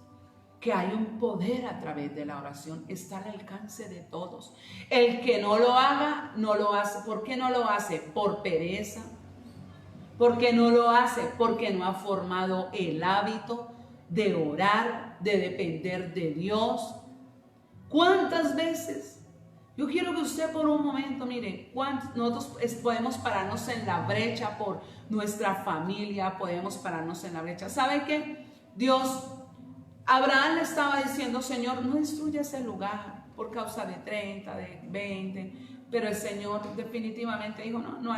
Que hay un poder a través de la oración, está al alcance de todos. El que no lo haga, no lo hace. ¿Por qué no lo hace? Por pereza. ¿Por qué no lo hace? Porque no ha formado el hábito de orar, de depender de Dios. ¿Cuántas veces? Yo quiero que usted por un momento, mire, nosotros podemos pararnos en la brecha por nuestra familia, podemos pararnos en la brecha. ¿Sabe qué? Abraham le estaba diciendo, Señor, no destruya ese lugar por causa de 30, de 20, pero el Señor definitivamente dijo, no.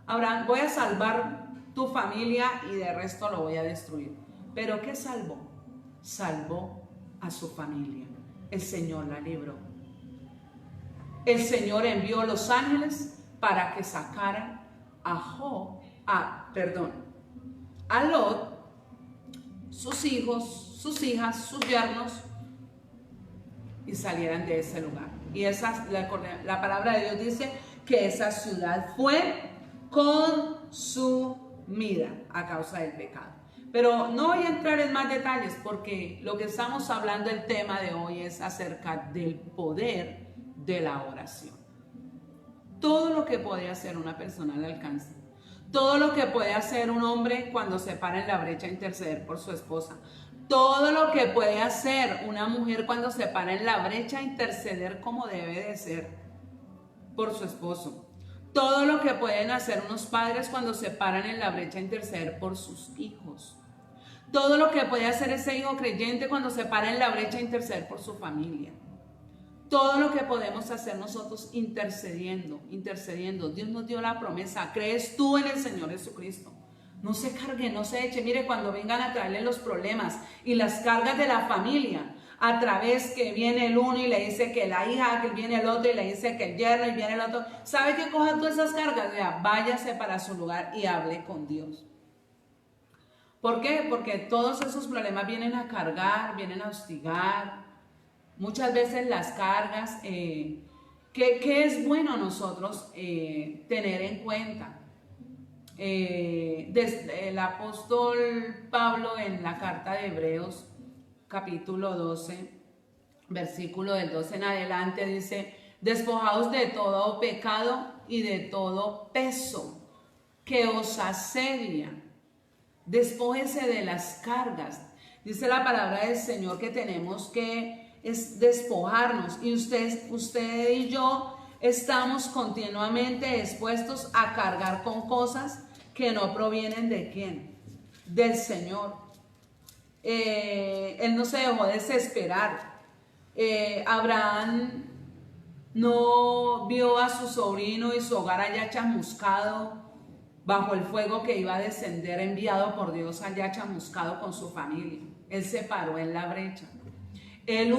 Abraham, voy a salvar tu familia y de resto lo voy a destruir. ¿Pero qué salvó? Salvó a su familia. El Señor la libró. El Señor envió los ángeles para que sacaran a Lot, sus hijos, sus hijas, sus yernos, y salieran de ese lugar. Y la palabra de Dios dice que esa ciudad fue consumida a causa del pecado. Pero no voy a entrar en más detalles porque lo que estamos hablando, el tema de hoy es acerca del poder de la oración. Todo lo que puede hacer una persona al alcance. Todo lo que puede hacer un hombre cuando se para en la brecha a interceder por su esposa. Todo lo que puede hacer una mujer cuando se para en la brecha a interceder como debe de ser por su esposo. Todo lo que pueden hacer unos padres cuando se paran en la brecha a interceder por sus hijos. Todo lo que puede hacer ese hijo creyente cuando se para en la brecha a interceder por su familia. Todo lo que podemos hacer nosotros intercediendo. Dios nos dio la promesa. ¿Crees tú en el Señor Jesucristo? No se cargue, no se eche. Mire, cuando vengan a traerle los problemas y las cargas de la familia, a través que viene el uno y le dice que la hija, que viene el otro y le dice que el yerno y viene el otro. ¿Sabe qué? Coja todas esas cargas, vea, váyase para su lugar y hable con Dios. ¿Por qué? Porque todos esos problemas vienen a cargar, vienen a hostigar. Muchas veces las cargas, que es bueno nosotros tener en cuenta. El apóstol Pablo en la carta de Hebreos, capítulo 12, versículo del 12 en adelante, dice: despojaos de todo pecado y de todo peso que os asedia. Despójese de las cargas. Dice la palabra del Señor que tenemos que despojarnos, y usted y yo estamos continuamente expuestos a cargar con cosas que no provienen de ¿quién? Del Señor. Él no se dejó desesperar. Abraham no vio a su sobrino y su hogar allá chamuscado bajo el fuego que iba a descender enviado por Dios, allá chamuscado con su familia. Él se paró en la brecha. Él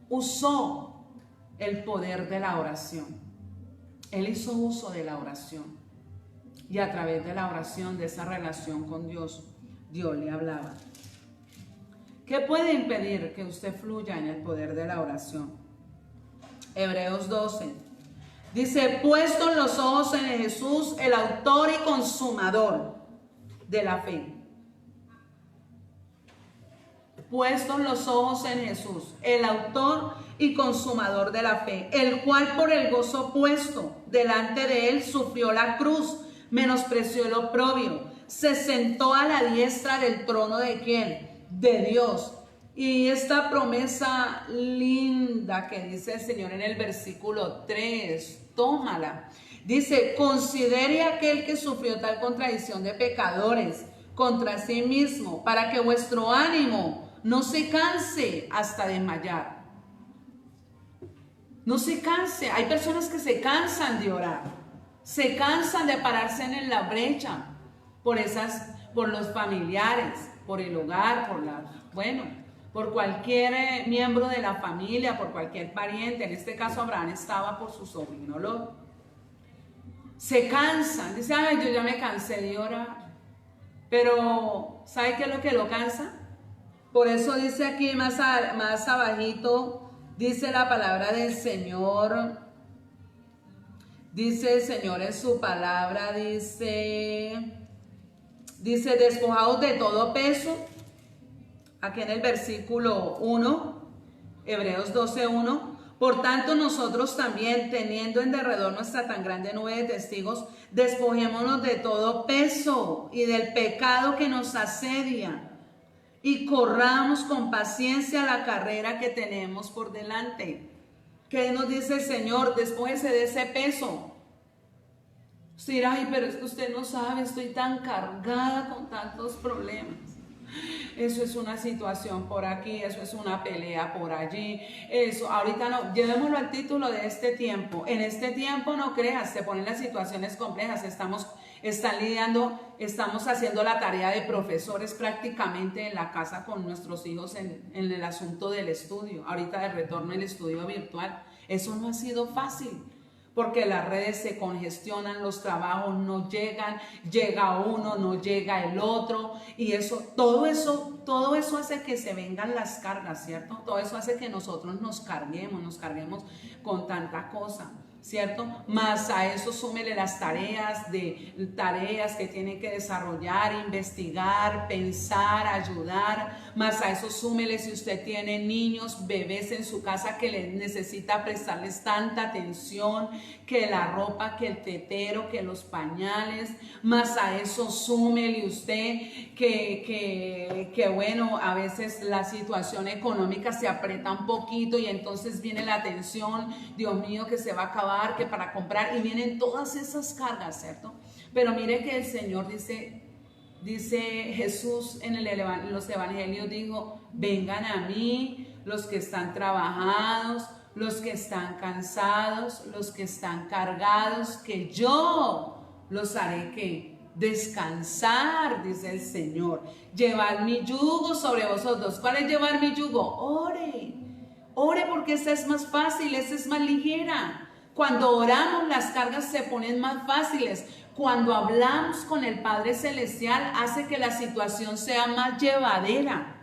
usó el poder de la oración. Él hizo uso de la oración. Y a través de la oración, de esa relación con Dios, Dios le hablaba. ¿Qué puede impedir que usted fluya en el poder de la oración? Hebreos 12. Dice: puestos los ojos en Jesús, el autor y consumador de la fe. Puestos los ojos en Jesús, el autor y consumador de la fe, el cual por el gozo puesto delante de él sufrió la cruz, menospreció el oprobio, se sentó a la diestra del trono de ¿quién? De Dios. Y esta promesa linda que dice el Señor en el versículo 3, tómala. Dice: considere aquel que sufrió tal contradicción de pecadores contra sí mismo, para que vuestro ánimo no se canse hasta desmayar. No se canse. Hay personas que se cansan de orar, se cansan de pararse en la brecha por los familiares, por el hogar, por cualquier miembro de la familia, por cualquier pariente. En este caso Abraham estaba por su sobrino Lot. Se cansan, dice: ay, yo ya me cansé de orar. Pero ¿sabe qué es lo que lo cansa? Por eso dice aquí más abajito, dice la palabra del Señor. Dice el Señor en su palabra, dice: Dice, despojados de todo peso, aquí en el versículo 1, Hebreos 12:1. Por tanto, nosotros también, teniendo en derredor nuestra tan grande nube de testigos, despojémonos de todo peso y del pecado que nos asedia, y corramos con paciencia la carrera que tenemos por delante. ¿Qué nos dice el Señor? Despójese de ese peso. Usted dirá, ay, pero es que usted no sabe, estoy tan cargada con tantos problemas. Eso es una situación por aquí, eso es una pelea por allí, eso, ahorita no, llevémoslo al título de este tiempo. En este tiempo no creas, se ponen las situaciones complejas, estamos haciendo la tarea de profesores prácticamente en la casa con nuestros hijos en el asunto del estudio, ahorita de retorno al estudio virtual. Eso no ha sido fácil, porque las redes se congestionan, los trabajos no llegan, llega uno, no llega el otro, y todo eso hace que se vengan las cargas, ¿cierto? Todo eso hace que nosotros nos carguemos con tanta cosa, ¿cierto? Más a eso súmele las tareas que tiene que desarrollar, investigar, pensar, ayudar. Más a eso súmele si usted tiene niños, bebés en su casa que le necesita prestarles tanta atención, que la ropa, que el tetero, que los pañales. Más a eso súmele usted que bueno, a veces la situación económica se aprieta un poquito y entonces viene la tensión, Dios mío, que se va a acabar, que para comprar, y vienen todas esas cargas, ¿cierto? Pero mire que el Señor dice Jesús en los evangelios, dijo, vengan a mí los que están trabajados, los que están cansados, los que están cargados, que yo los haré que descansar, dice el Señor. Llevar mi yugo sobre vosotros. ¿Cuál es llevar mi yugo? Ore porque esa es más fácil, esa es más ligera. Cuando oramos, las cargas se ponen más fáciles. Cuando hablamos con el Padre Celestial, hace que la situación sea más llevadera.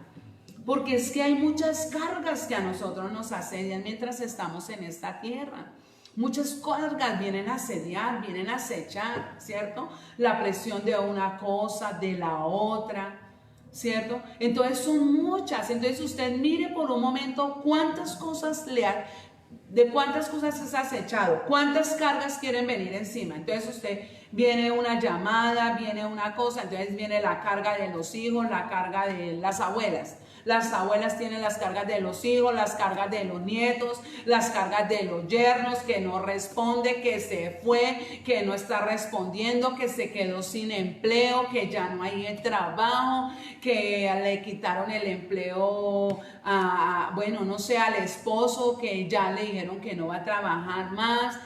Porque es que hay muchas cargas que a nosotros nos asedian mientras estamos en esta tierra. Muchas cargas vienen a asediar, vienen a acechar, ¿cierto? La presión de una cosa, de la otra, ¿cierto? Entonces son muchas. Entonces usted mire por un momento cuántas cosas de cuántas cosas es acechado, cuántas cargas quieren venir encima. Entonces usted viene una llamada, viene una cosa, entonces viene la carga de los hijos, la carga de las abuelas. Las abuelas tienen las cargas de los hijos, las cargas de los nietos, las cargas de los yernos, que no responde, que se fue, que no está respondiendo, que se quedó sin empleo, que ya no hay trabajo, que le quitaron el empleo al esposo, que ya le dijeron que no va a trabajar más.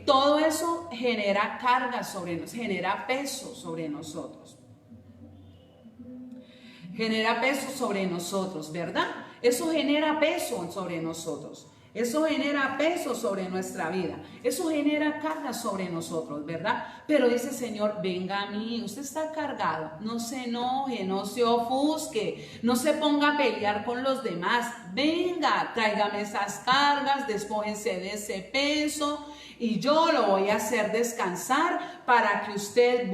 Todo eso genera cargas sobre nosotros, genera peso sobre nosotros. Genera peso sobre nosotros, ¿verdad? Eso genera peso sobre nosotros. Eso genera peso sobre nuestra vida. Eso genera carga sobre nosotros, ¿verdad? Pero dice el Señor, venga a mí. Usted está cargado. No se enoje, no se ofusque, no se ponga a pelear con los demás. Venga, tráigame esas cargas, despójense de ese peso y yo lo voy a hacer descansar para que usted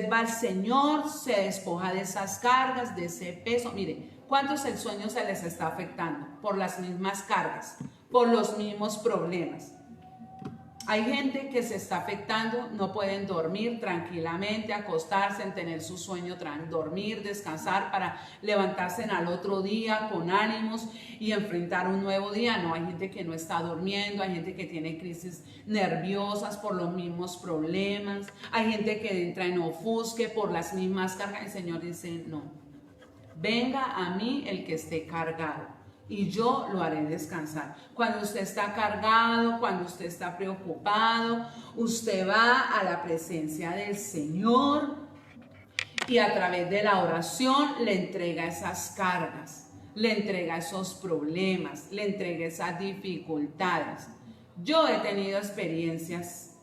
va al Señor, se despoja de esas cargas, de ese peso. Mire, ¿cuántos el sueño se les está afectando? Por las mismas cargas, por los mismos problemas. Hay gente que se está afectando, no pueden dormir tranquilamente, acostarse, en tener su sueño, dormir, descansar para levantarse al otro día con ánimos y enfrentar un nuevo día. No, hay gente que no está durmiendo, hay gente que tiene crisis nerviosas por los mismos problemas, hay gente que entra en ofusque por las mismas cargas. El Señor dice, no, venga a mí el que esté cargado y yo lo haré descansar. Cuando usted está cargado, cuando usted está preocupado, usted va a la presencia del Señor y a través de la oración le entrega esas cargas, le entrega esos problemas, le entrega esas dificultades. Yo he tenido experiencias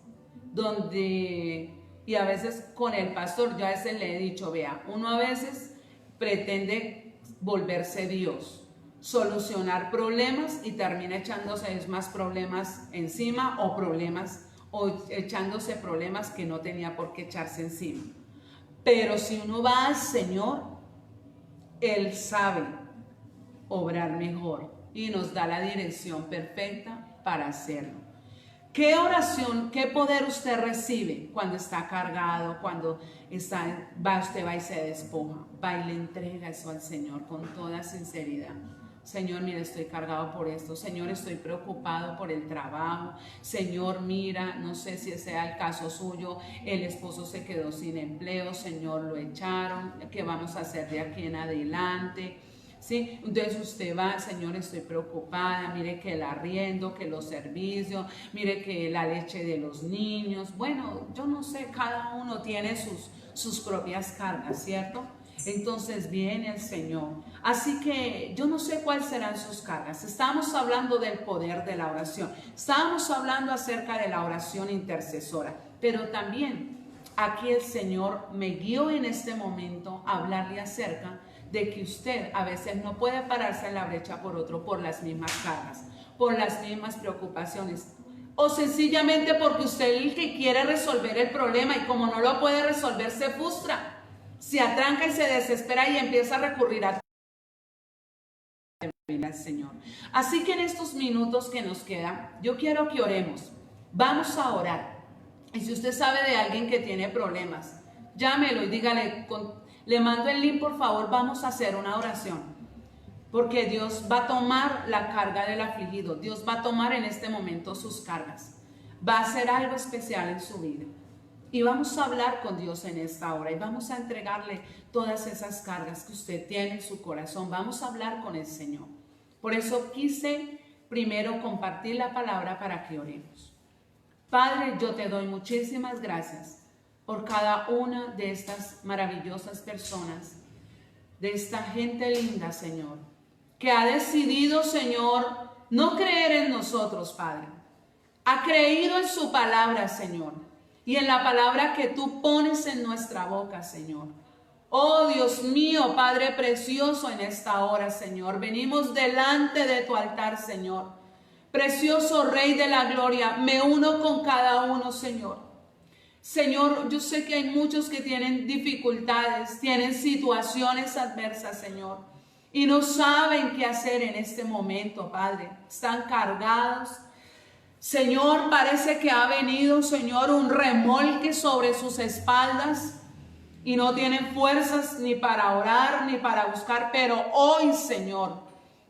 y a veces con el pastor, yo a veces le he dicho, vea, uno a veces pretende volverse Dios, solucionar problemas y termina echándose más problemas encima o echándose problemas que no tenía por qué echarse encima. Pero si uno va al Señor, Él sabe obrar mejor y nos da la dirección perfecta para hacerlo. ¿Qué oración, qué poder usted recibe cuando está cargado, cuando usted va y se despoja? Va y le entrega eso al Señor con toda sinceridad. Señor, mira, estoy cargado por esto. Señor, estoy preocupado por el trabajo. Señor, mira, no sé si sea el caso suyo, el esposo se quedó sin empleo. Señor, lo echaron. ¿Qué vamos a hacer de aquí en adelante? ¿Sí? Entonces usted va, Señor, estoy preocupada, mire que el arriendo, que los servicios, mire que la leche de los niños. Bueno, yo no sé, cada uno tiene sus propias cargas, ¿cierto? Entonces viene el Señor. Así que yo no sé cuáles serán sus cargas. Estamos hablando del poder de la oración. Estamos hablando acerca de la oración intercesora. Pero también aquí el Señor me guió en este momento a hablarle acerca de que usted a veces no puede pararse en la brecha por otro por las mismas cargas, por las mismas preocupaciones, o sencillamente porque usted es el que quiere resolver el problema y como no lo puede resolver se frustra, se atranca y se desespera y empieza a recurrir al Señor. Así que en estos minutos que nos quedan, yo quiero que oremos. Vamos a orar. Y si usted sabe de alguien que tiene problemas, llámelo y dígale, le mando el link, por favor, vamos a hacer una oración. Porque Dios va a tomar la carga del afligido. Dios va a tomar en este momento sus cargas. Va a hacer algo especial en su vida. Y vamos a hablar con Dios en esta hora. Y vamos a entregarle todas esas cargas que usted tiene en su corazón. Vamos a hablar con el Señor. Por eso quise primero compartir la palabra para que oremos. Padre, yo te doy muchísimas gracias por cada una de estas maravillosas personas, de esta gente linda, Señor, que ha decidido, Señor, no creer en nosotros, Padre. Ha creído en su palabra, Señor, y en la palabra que tú pones en nuestra boca, Señor. Oh, Dios mío, Padre precioso, en esta hora, Señor, venimos delante de tu altar, Señor. Precioso Rey de la Gloria, me uno con cada uno, Señor. Señor, yo sé que hay muchos que tienen dificultades, tienen situaciones adversas, Señor, y no saben qué hacer en este momento, Padre. Están cargados. Señor, parece que ha venido, Señor, un remolque sobre sus espaldas y no tienen fuerzas ni para orar ni para buscar, pero hoy, Señor,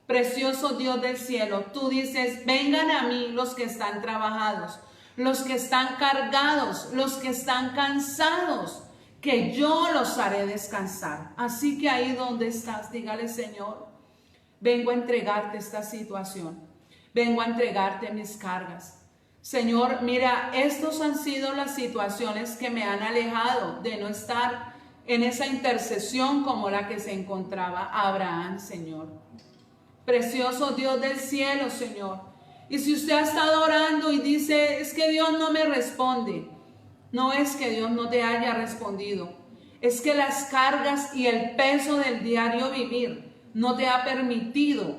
precioso Dios del cielo, tú dices, vengan a mí los que están trabajados, los que están cargados, los que están cansados, que yo los haré descansar. Así que ahí donde estás, dígale, Señor, vengo a entregarte esta situación, vengo a entregarte mis cargas. Señor, mira, estos han sido las situaciones que me han alejado de no estar en esa intercesión como la que se encontraba Abraham, Señor. Precioso Dios del cielo, Señor. Y si usted ha estado orando y dice, es que Dios no me responde, no es que Dios no te haya respondido, es que las cargas y el peso del diario vivir no te ha permitido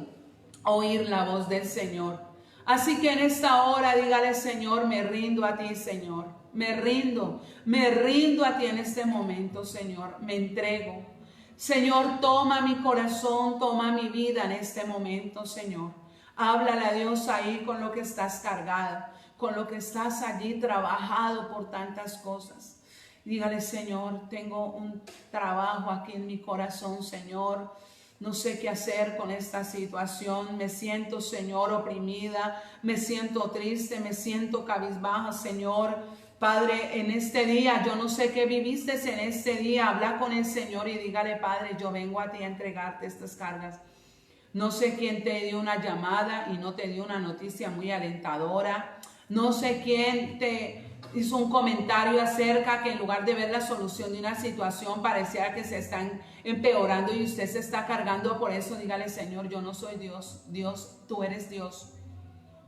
oír la voz del Señor. Así que en esta hora dígale, Señor, me rindo a ti, Señor, me rindo a ti en este momento, Señor, me entrego. Señor, toma mi corazón, toma mi vida en este momento, Señor. Háblale a Dios ahí con lo que estás cargada, con lo que estás allí trabajado por tantas cosas. Dígale, Señor, tengo un trabajo aquí en mi corazón, Señor. No sé qué hacer con esta situación. Me siento, Señor, oprimida. Me siento triste, me siento cabizbaja, Señor. Padre, en este día, yo no sé qué viviste en este día. Habla con el Señor y dígale, Padre, yo vengo a ti a entregarte estas cargas. No sé quién te dio una llamada y no te dio una noticia muy alentadora. No sé quién te hizo un comentario acerca que en lugar de ver la solución de una situación pareciera que se están empeorando y usted se está cargando por eso. Dígale, Señor, yo no soy Dios. Dios, tú eres Dios.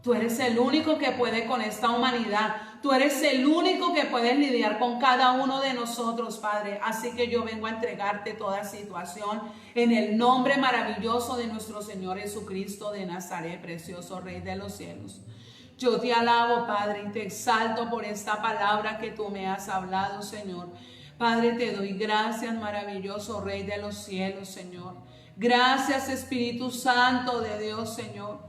Tú eres el único que puede con esta humanidad. Tú eres el único que puedes lidiar con cada uno de nosotros, Padre. Así que yo vengo a entregarte toda situación en el nombre maravilloso de nuestro Señor Jesucristo de Nazaret, precioso Rey de los cielos. Yo te alabo, Padre, y te exalto por esta palabra que tú me has hablado, Señor. Padre, te doy gracias, maravilloso Rey de los cielos, Señor. Gracias, Espíritu Santo de Dios, Señor.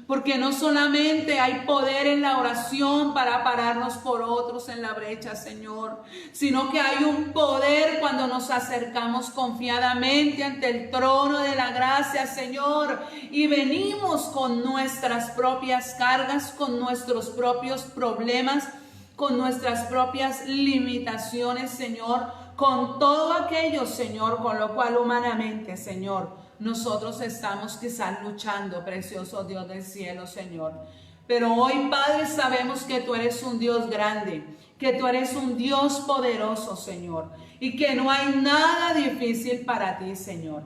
Porque no solamente hay poder en la oración para pararnos por otros en la brecha, Señor, sino que hay un poder cuando nos acercamos confiadamente ante el trono de la gracia, Señor, y venimos con nuestras propias cargas, con nuestros propios problemas, con nuestras propias limitaciones, Señor, con todo aquello, Señor, con lo cual humanamente, Señor, nosotros estamos quizás luchando, precioso Dios del cielo, Señor. Pero hoy, Padre, sabemos que tú eres un Dios grande, que tú eres un Dios poderoso, Señor, y que no hay nada difícil para ti, Señor.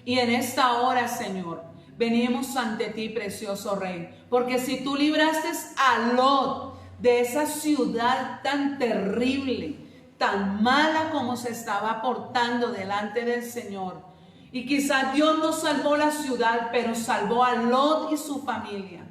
Y en esta hora, Señor, venimos ante ti, precioso Rey, porque si tú libraste a Lot de esa ciudad tan terrible, tan mala como se estaba portando delante del Señor, y quizás Dios no salvó la ciudad, pero salvó a Lot y su familia.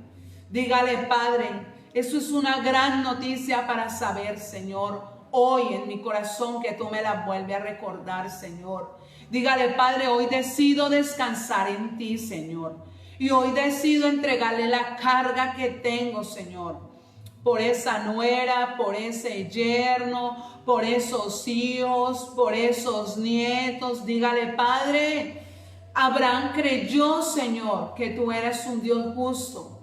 Dígale, Padre, eso es una gran noticia para saber, Señor, hoy en mi corazón, que tú me la vuelves a recordar, Señor. Dígale, Padre, hoy decido descansar en ti, Señor. Y hoy decido entregarle la carga que tengo, Señor, por esa nuera, por ese yerno, por esos hijos, por esos nietos. Dígale, Padre, Abraham creyó, Señor, que tú eres un Dios justo.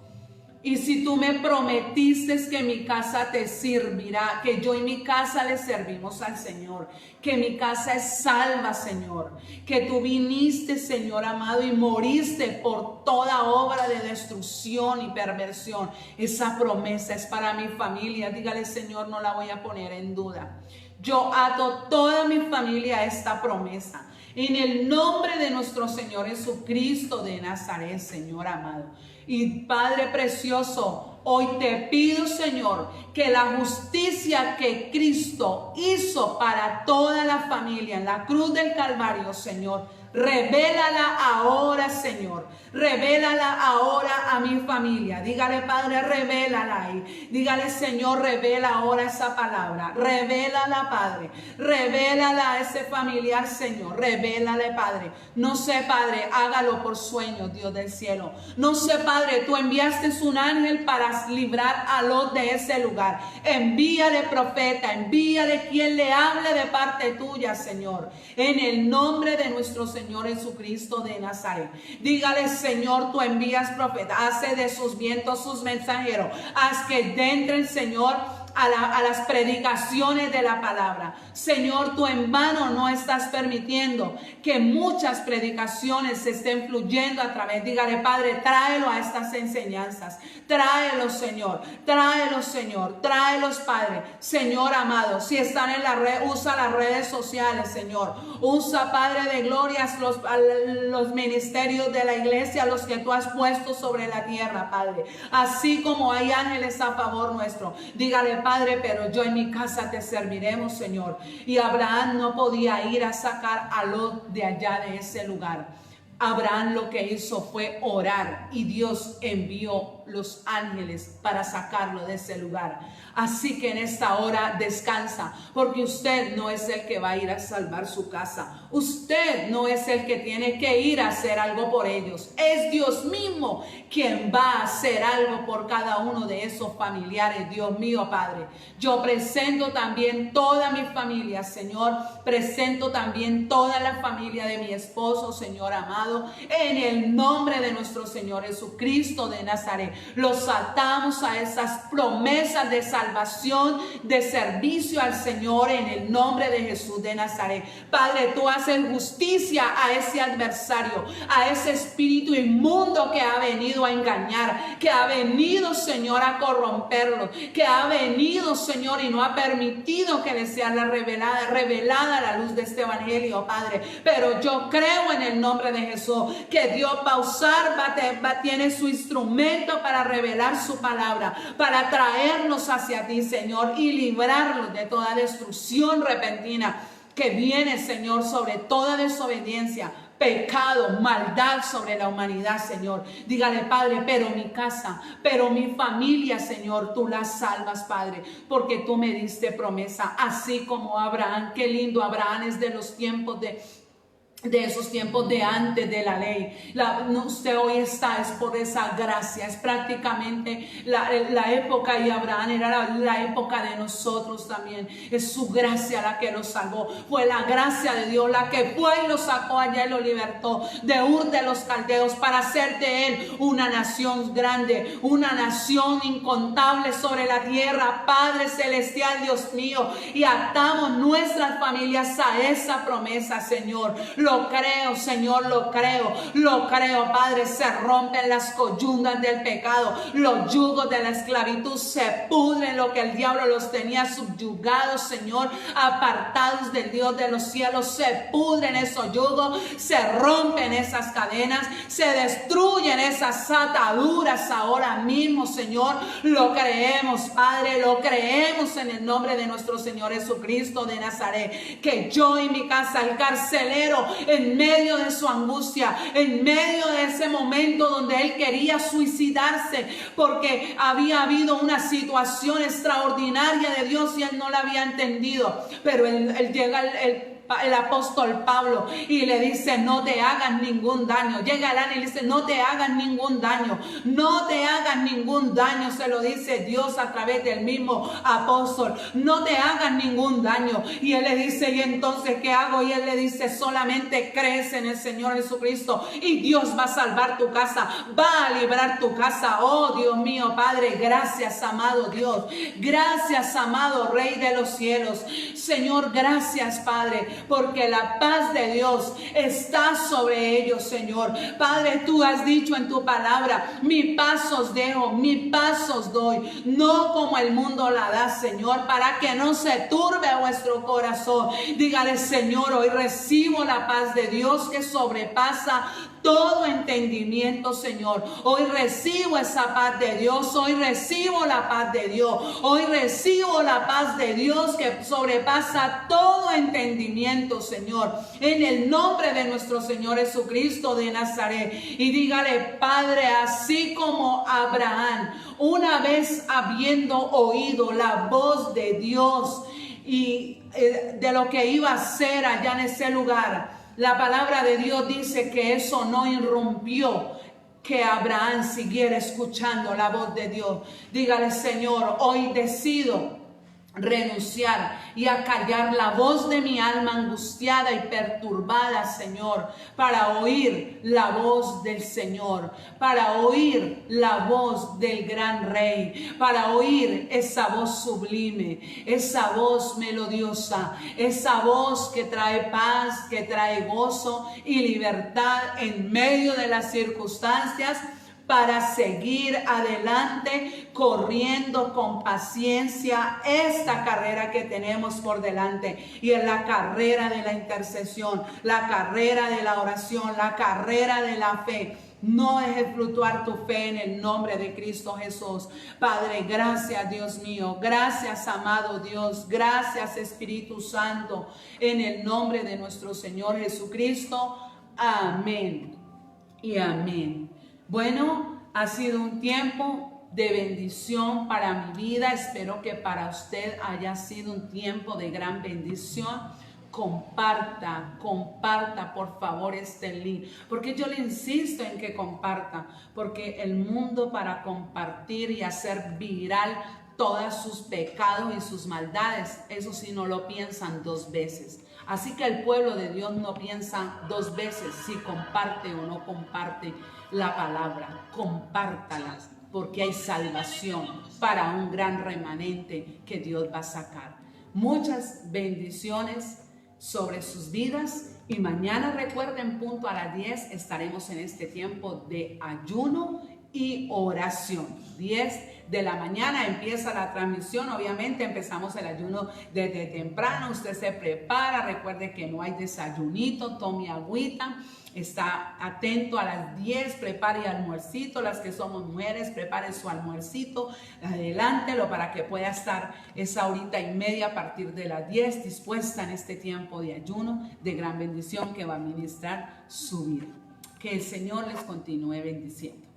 Y si tú me prometiste que mi casa te servirá, que yo y mi casa le servimos al Señor, que mi casa es salva, Señor, que tú viniste, Señor amado, y moriste por toda obra de destrucción y perversión. Esa promesa es para mi familia. Dígale, Señor, no la voy a poner en duda. Yo ato toda mi familia a esta promesa. En el nombre de nuestro Señor Jesucristo de Nazaret, Señor amado. Y Padre precioso, hoy te pido, Señor, que la justicia que Cristo hizo para toda la familia en la cruz del Calvario, Señor, revélala ahora, Señor. Revélala ahora a mi familia. Dígale, Padre, revélala ahí. Dígale, Señor, revela ahora esa palabra. Revélala, Padre. Revélala a ese familiar, Señor. Revélale, Padre. No sé, Padre, hágalo por sueño, Dios del cielo. No sé, Padre, tú enviaste un ángel para librar a Lot de ese lugar. Envíale profeta, envíale quien le hable de parte tuya, Señor. En el nombre de nuestro Señor Jesucristo de Nazaret. Dígale, Señor, tú envías profeta, hace de sus vientos sus mensajeros, haz que entren, Señor, a las predicaciones de la palabra. Señor, tú en vano no estás permitiendo que muchas predicaciones se estén fluyendo a través. Dígale, Padre, tráelo a estas enseñanzas. Tráelos, Señor. Tráelos, Señor. Tráelos, Padre. Señor amado, si están en la red, usa las redes sociales, Señor. Usa, Padre de glorias, los ministerios de la iglesia, los que tú has puesto sobre la tierra, Padre. Así como hay ángeles a favor nuestro. Dígale, Padre, pero yo en mi casa te serviremos, Señor. Y Abraham no podía ir a sacar a Lot de allá, de ese lugar. Abraham lo que hizo fue orar y Dios envió los ángeles para sacarlo de ese lugar. Así que en esta hora descansa, porque usted no es el que va a ir a salvar su casa. Usted no es el que tiene que ir a hacer algo por ellos. Es Dios mismo quien va a hacer algo por cada uno de esos familiares. Dios mío, Padre, yo presento también toda mi familia, Señor. Presento también toda la familia de mi esposo, Señor amado, en el nombre de nuestro Señor Jesucristo de Nazaret. Los atamos a esas promesas de salvación, de servicio al Señor, en el nombre de Jesús de Nazaret. Padre, tú haces justicia a ese adversario, a ese espíritu inmundo que ha venido a engañar, que ha venido, Señor, a corromperlo, que ha venido, Señor, y no ha permitido que le sea revelada la luz de este evangelio, Padre. Pero yo creo en el nombre de Jesús que Dios va a usar, tiene su instrumento para revelar su palabra, para traernos hacia ti, Señor, y librarnos de toda destrucción repentina que viene, Señor, sobre toda desobediencia, pecado, maldad sobre la humanidad, Señor. Dígale, Padre, pero mi casa, pero mi familia, Señor, tú la salvas, Padre, porque tú me diste promesa, así como Abraham. Qué lindo, Abraham es de los tiempos de esos tiempos de antes de la ley. Usted hoy está, es por esa gracia, es prácticamente la época, y Abraham era la época de nosotros también. Es su gracia la que lo salvó, fue la gracia de Dios la que fue y lo sacó allá y lo libertó de Ur de los Caldeos para hacer de él una nación grande, una nación incontable sobre la tierra. Padre celestial, Dios mío, y atamos nuestras familias a esa promesa, Señor. Lo creo, Señor, lo creo, Padre. Se rompen las coyundas del pecado, los yugos de la esclavitud se pudren, lo que el diablo los tenía subyugados, Señor, apartados del Dios de los cielos. Se pudren esos yugos, se rompen esas cadenas, se destruyen esas ataduras ahora mismo, Señor. Lo creemos, Padre, lo creemos en el nombre de nuestro Señor Jesucristo de Nazaret. Que yo y mi casa, el carcelero, en medio de su angustia, en medio de ese momento donde él quería suicidarse porque había habido una situación extraordinaria de Dios y él no la había entendido, pero él llega el apóstol Pablo y le dice, no te hagas ningún daño. Llega el ángel y le dice, no te hagas ningún daño, no te hagas ningún daño. Se lo dice Dios a través del mismo apóstol, no te hagas ningún daño. Y él le dice, ¿y entonces qué hago? Y él le dice, solamente crees en el Señor Jesucristo y Dios va a salvar tu casa, va a librar tu casa. Oh Dios mío, Padre, gracias, amado Dios, gracias, amado Rey de los cielos. Señor, gracias, Padre, porque la paz de Dios está sobre ellos, Señor. Padre, tú has dicho en tu palabra, mi paz os dejo, mi paz os doy, no como el mundo la da, Señor, para que no se turbe vuestro corazón. Dígale, Señor, hoy recibo la paz de Dios que sobrepasa todo entendimiento, Señor. Hoy recibo esa paz de Dios, hoy recibo la paz de Dios, hoy recibo la paz de Dios que sobrepasa todo entendimiento, Señor, en el nombre de nuestro Señor Jesucristo de Nazaret. Y dígale, Padre, así como Abraham, una vez habiendo oído la voz de Dios y de lo que iba a hacer allá en ese lugar, la palabra de Dios dice que eso no irrumpió que Abraham siguiera escuchando la voz de Dios. Dígale, Señor, hoy decido renunciar y acallar la voz de mi alma angustiada y perturbada, Señor, para oír la voz del Señor, para oír la voz del gran Rey, para oír esa voz sublime, esa voz melodiosa, esa voz que trae paz, que trae gozo y libertad en medio de las circunstancias, para seguir adelante corriendo con paciencia esta carrera que tenemos por delante. Y es la carrera de la intercesión, la carrera de la oración, la carrera de la fe. No dejes fluctuar tu fe en el nombre de Cristo Jesús. Padre, gracias, Dios mío. Gracias, amado Dios. Gracias, Espíritu Santo. En el nombre de nuestro Señor Jesucristo. Amén y amén. Bueno, ha sido un tiempo de bendición para mi vida. Espero que para usted haya sido un tiempo de gran bendición. Comparta por favor este link, porque yo le insisto en que comparta, porque el mundo, para compartir y hacer viral todos sus pecados y sus maldades, eso sí, no lo piensan dos veces. Así que el pueblo de Dios no piensa dos veces si comparte o no comparte la palabra. Compártala, porque hay salvación para un gran remanente que Dios va a sacar. Muchas bendiciones sobre sus vidas, y mañana, recuerden, punto a las 10 estaremos en este tiempo de ayuno y oración. 10 de la mañana empieza la transmisión. Obviamente empezamos el ayuno desde temprano. Usted se prepara, recuerde que no hay desayunito, tome agüita, está atento a las 10, prepare almuercito. Las que somos mujeres, prepare su almuercito, adelántelo para que pueda estar esa horita y media a partir de las 10 dispuesta en este tiempo de ayuno de gran bendición que va a ministrar su vida. Que el Señor les continúe bendiciendo.